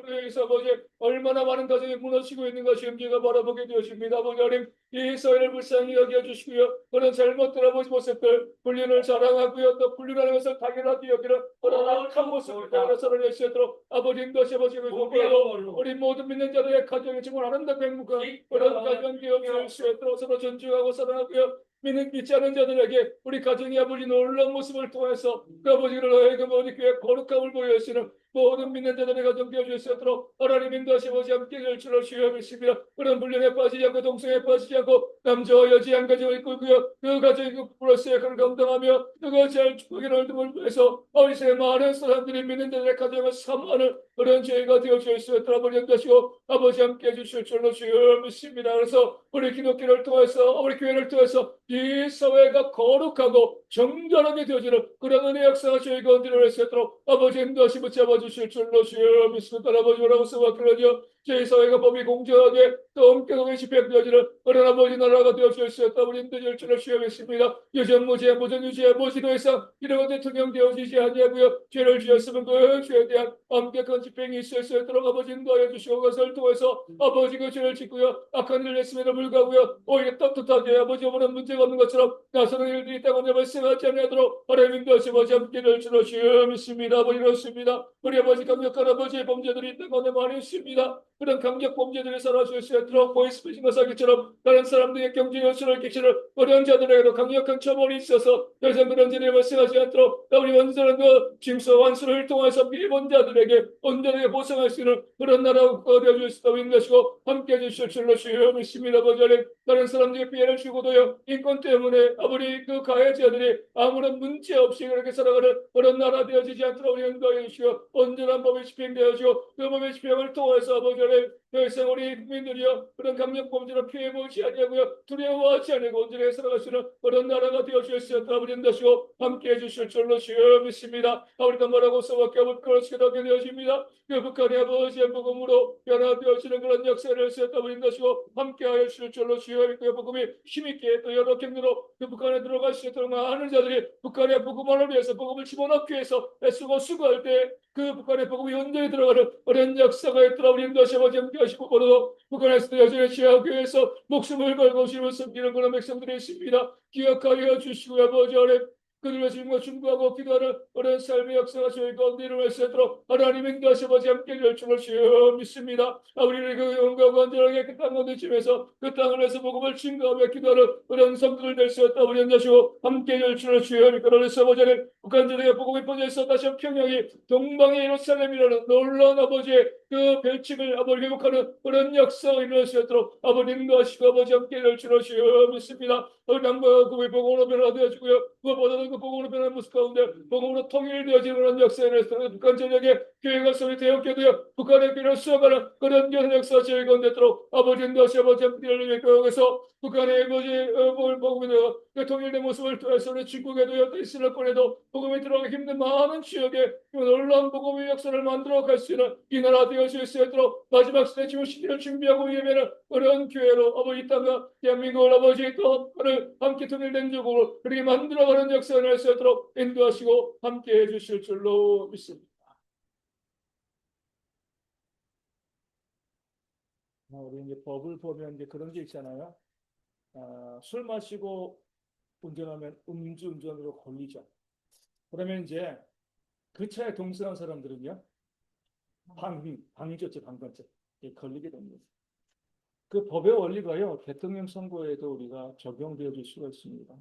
[SPEAKER 1] 우리에서 아버지 얼마나 많은 가정이 무너지고 있는 것이 문제가 바라보게 되었습니다. 아버지 하나님 이 사회를 불쌍히 여겨주시고요. 그런 잘못된 아버지 모습들 분리를 자랑하고요. 또 분리라는 것을 당연하게 여기는 그런 악한 모습을 따라서를 내시도록 아버지 인도하시 아버지를 돕고 우리 모든 믿는 자들의 가정이 정말 아름답고 행복한 그런 가정 기업을 수 있도록 서로 존중하고 사랑하고요. 믿지 않은 자들에게 우리 가정의 아버지 놀라운 모습을 통해서 그 아버지를 하여금 어디 교회 거룩함을 보여주시는 모든 믿는 자들의 가정 되어줄 수 있도록 하나님 인도하시 아버지 함께 될 줄로 주여 믿습니다. 그런 불륜에 빠지지 않고 동성애에 빠지지 않고 남자와 여자 한 가정을 이끌고요. 그 가정이 그 플러스의 그를 감당하며 그가 잘 축복이를 위해서 어디서 많은 사람들이 믿는 자들의 가정을 사모하는 그런 죄가 되어줄 수 있도록 아버지 인도하시고 아버지 함께 해주실 줄로 주여 믿습니다. 그래서 우리 기독교를 통해서 우리 교회를 통해서 이 사회가 거룩하고 정결하게 되어지는 그런 은혜 역사가 저희 가운데 일어날 수 있도록 아버지 인도하시 붙잡아 주실 줄로 주여 믿습니다. 아버지 뭐라고 써봤거든요.
[SPEAKER 2] 저희 사회가 법이 공정하게 또 엄격하게 집행되어지는 그런 아버지 나라가 되어주셨다. 우리는 열주를 수여했습니다. 여전 무죄 무전 유죄 무지 더 이상 이런 대통령 되어지지 아니하고요. 죄를 지었으면 그 죄에 대한 엄격한 집행이 있을 수 있도록 아버지 인도하여 주시고 그것을 통해서 아버지 그 죄를 짓고요. 악한 일을 했음에도 불구하고요. 오히려 떳떳하게 아버지 오는 문제가 없는 것처럼 나서는 일들이 있다고 발생하지 아니하도록 하나님 인도하시고 아버지 함께를 주로 주여 믿습니다. 아버지 이렇습니다. 우리 아버지 강력한 아버지의 범죄들이 있다고 많이 있습니다. 그런 강력 범죄들이 사라질 수 있도록 보이스피싱 사기처럼 다른 사람들의 경제 연수를 끼치는 어려운 자들에게도 강력한 처벌이 있어서 더 이상 그런 일이 발생하지 않도록 우리 원수는 그 징수 완수를 통해서 미본 자들에게 온전하게 보상할 수 있는 그런 나라가 되어줄 수 있도록 인도하시고 함께해 주실 줄로 주여 믿습니다. 아버지 다른 사람들에게 피해를 주고도요 인권 때문에 아버지 그 가해자들이 아무런 문제 없이 그렇게 살아가는 그런 나라 되어지지 않도록 우리 인도하여 주시고 온전한 법이 집행되어지고 그 법의 집행을 통해서 아버지 더 이상 우리 국민들이여 그런 강력 범죄로 피해보지 아니하고요 두려워하지 아니하고 온전하게 살아갈 수 있는 그런 나라가 되어주셨다. 아버지 인도하시고 함께해 주실 줄로 주여 믿습니다. 우리가 뭐라고 써밖에 없을 것이기도 하게 되어집니다. 그 북한의 아버지의 복음으로 변화되어지는 그런 역사를 쓰였다. 아버지 인도하시고 함께하여 주실 줄로 주여 믿고 복음이 힘있게 또 여러 경로로 그 북한에 들어갈 수 있도록 많은 자들이 북한의 복음을 위해서 복음을 집어넣기 위해서 애쓰고 수고할 때 그 북한의 복음이 온전히 들어가는 어려운 역사가 있도록 우리 인도하시고 함께하시고 오늘도 북한에서도 여전히 지하기 위해서 목숨을 걸고 심을 섬기는 그런 백성들이 있습니다. 기억하여 주시고 아버지 하나님 그들과 지금과 중보하고 기도하는 어려운 삶의 역사가 저희 가운데 일어날 수 있도록 하나님 인도하시 아버지 함께 열중을 주여 믿습니다. 우리를 그 영광과 온전하게 그 땅 가운데 집에서 그 땅을 위해서 복음을 증거하며 기도하는 어려운 성도들 될 수 있다. 우리 인도하시고 함께 열중을 주여 믿고 그래서 아버지는 북한들에게 복음이 퍼져서 다시 평양이 동방의 예루살렘이라는 놀라운 아버지의 그 별칭을 아버지 회복하는 그런 역사가 일어날 수 있도록 아버지 인도하시고 아버지 함께 열중을 주여 믿습니다. 남과 그 복음으로 변화되어지고요. 무엇보다도 그 복음으로 변한 모습 가운데 복음으로 통일되어지는 그런 역사에 대해서 북한 전역에 교회가 소리 대역교도요 북한의 길을 수어가는 그런 역사 저희 가운데 있도록 아버지 인도하시 아버지 함께를 위해 교회에서 북한의 아버지 복음으로 그 통일된 모습을 통해서 우리 중국에도 이스라엘권에도 복음이 들어가기 힘든 많은 지역에 놀라운 복음의 역사를 만들어 갈 수 있는 이 나라 되어질 수 있도록 마지막 시대 지금 시대를 준비하고 예배는 어려운 교회로 아버지 땅과 대한민국을 아버지 또 함께 통일된 적으로 그렇게 만들어가는 역사를 할 수 있도록 인도하시고 함께 해주실 줄로 믿습니다.
[SPEAKER 1] 우리 이제 법을 보면 이제 그런 게 있잖아요. 술 마시고 운전하면 음주운전으로 걸리죠. 그러면 이제 그 차에 동승한 사람들은요, 방위죄죠, 방관죄. 걸리게 됩니다. 그 법의 원리가요, 대통령 선거에도 우리가 적용되어 줄 수가 있습니다.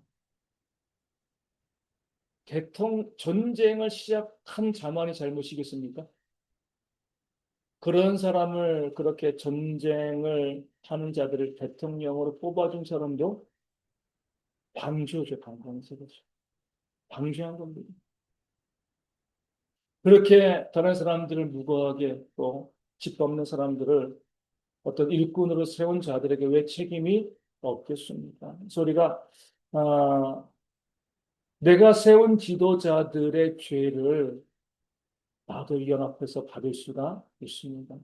[SPEAKER 1] 전쟁을 시작한 자만이 잘못이겠습니까? 그런 사람을 그렇게 전쟁을 하는 자들을 대통령으로 뽑아준 사람도 방주죠, 방관세거죠. 방주한 겁니다. 그렇게 다른 사람들을 무고하게 또 짓밟는 사람들을 어떤 일꾼으로 세운 자들에게 왜 책임이 없겠습니까? 소리가 내가 세운 지도자들의 죄를 나도 연합해서 받을 수가 있습니다.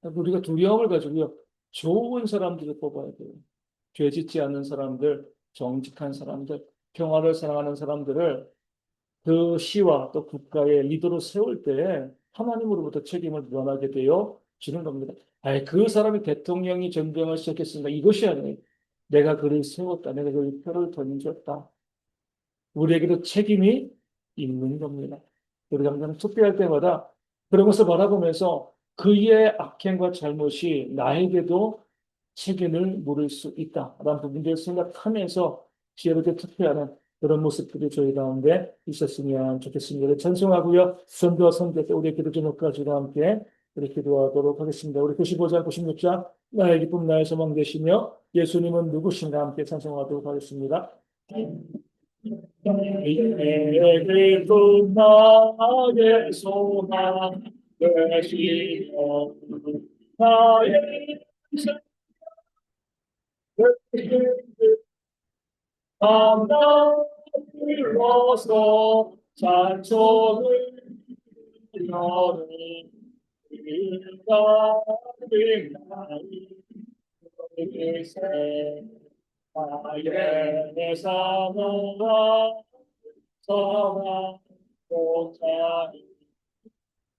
[SPEAKER 1] 우리가 두려움을 가지고요. 좋은 사람들을 뽑아야 돼요. 죄 짓지 않는 사람들, 정직한 사람들, 평화를 사랑하는 사람들을 그 시와 또 국가의 리더로 세울 때 하나님으로부터 책임을 면하게 되어 주는 겁니다. 그 사람이 대통령이 전쟁을 시작했으니까 이것이 아니에요. 내가 그를 세웠다. 내가 그를 표를 던졌다. 우리에게도 책임이 있는 겁니다. 우리가 항상 투표할 때마다 그런 것을 바라보면서 그의 악행과 잘못이 나에게도 책임을 물을 수 있다라는 부분들을 생각하면서 지혜롭게 투표하는 그런 모습들이 저희 가운데 있었으면 좋겠습니다. 찬송하고요. 선교와 선교 때 우리의 기도 제목까지와 함께 우리 기도하도록 하겠습니다. 우리 95장, 96장 나의 기쁨 나의 소망 되시며 예수님은 누구신가 함께 찬송하도록 하겠습니다. 기쁨 나의 소망 되시며 나의 하나 불러서 찬송을 여는 나의 사모가 선한 목자니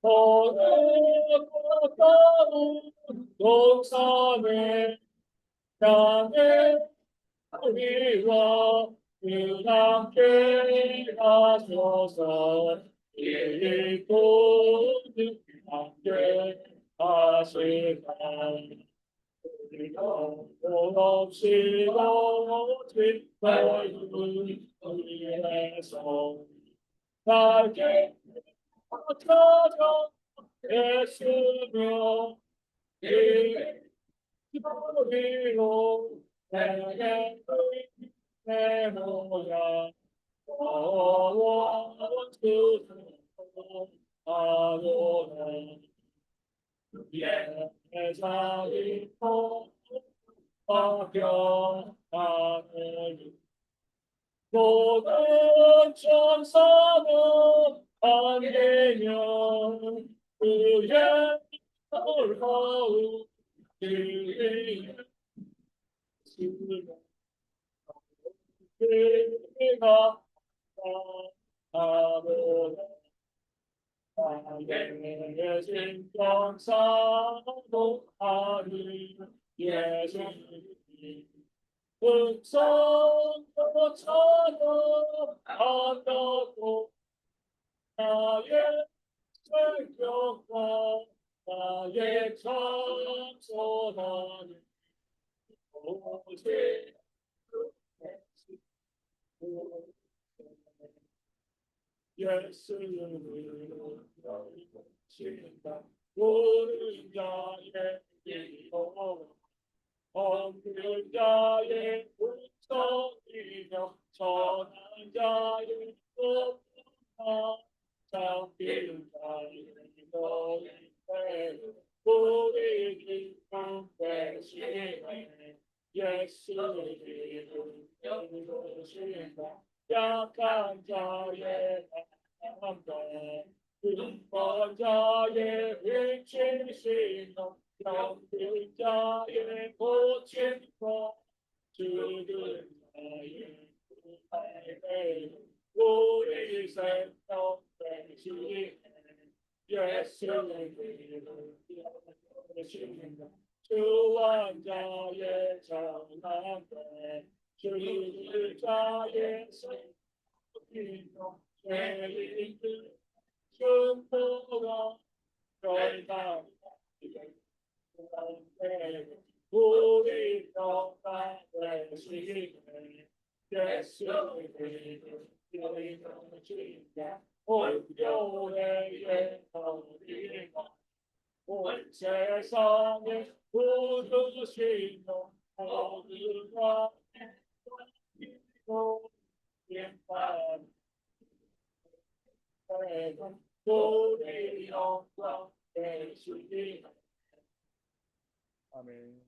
[SPEAKER 1] 오늘 꽃다운 동산에 향해 우리와 그 함께 가셔서 일꾼 함께 하시다. 없이 오직 너희 위해서 날개 찾아 애쓰며 기도리로 내게 내모야 원수 아노라 예사리 파병하니 모든 천사는 안개면 그의 놀라운 일이 그가 아노라 나의 신경사도 하니 예수님 음성처럼 안다고 나의 생명과 나의 참선하니 오직 예수님을 신다 모든 자의 기도 없는 자의 음성이며 전한 자의 높아 잡힌 자의 너희들 우리 기쁨 대신에 예수님을 신다 약한 자의 남자 불법 자의 위치시며 병든 자의 고침과 죽은 자의 구원을 우리 생명 대신에 예수님을 신다 주원자의 전함에 죽은 자의 생명이며 죄인들 중보가 결단 우리 평강 되시기를 예수님을 주인다 온교회의 거리가 온 세상에 부르시며 모두가 기도 인간 우리 영광 되시기를 아멘.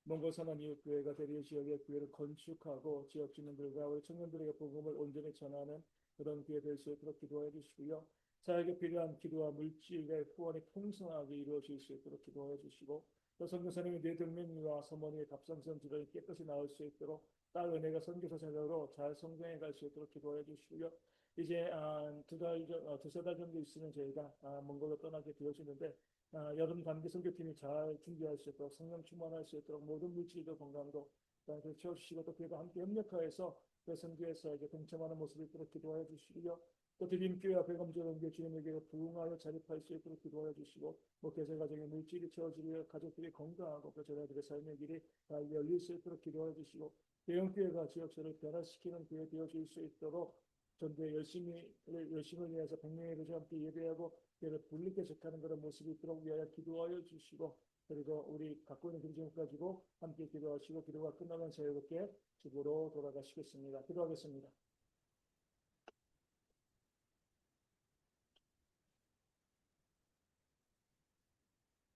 [SPEAKER 1] 몽골 산안 이웃교회가 대리 지역의 교회를 건축하고 지역 주민들과 우리 청년들에게 복음을 온전히 전하는 그런 교회 될 수 있도록 기도해 주시고요. 사역에 필요한 기도와 물질의 후원이 풍성하게 이루어질 수 있도록 기도해 주시고 또 선교사님의 뇌동면이와 서머니의 갑상선 질환이 깨끗이 나을 수 있도록 딸 은혜가 선교사 자녀로 잘 성장해 갈 수 있도록 기도해 주시고요. 이제 두세 달 정도 있으면 저희가 몽골로 떠나게 되어지는데 여름 단기 선교팀이 잘 준비할 수 있도록 성령 충만할 수 있도록 모든 물질도 건강도 채워주시고 또 그와 함께 협력하여서 그 선교에서 이제 동참하는 모습을 있도록 기도하여 주시고요. 또 디딤교회 앞에 검정원교 주님에게 부흥하여 자립할 수 있도록 기도하여 주시고 목회자 가정의 물질이 채워지며 가족들이 건강하고 그 자녀들의 삶의 길이 다 열릴 수 있도록 기도하여 주시고 대형교회가 지역사를 변화시키는 교회 되어질 수 있도록 전도에 열심을 위해서 100명의 교회와 함께 예배하고 교회를 불리게 적하는 그런 모습이 있도록 위하여 기도하여 주시고 그리고 우리 갖고 있는 긍정 가지고 함께 기도하시고 기도가 끝나면 자유롭게 집으로 돌아가시겠습니다. 기도하겠습니다.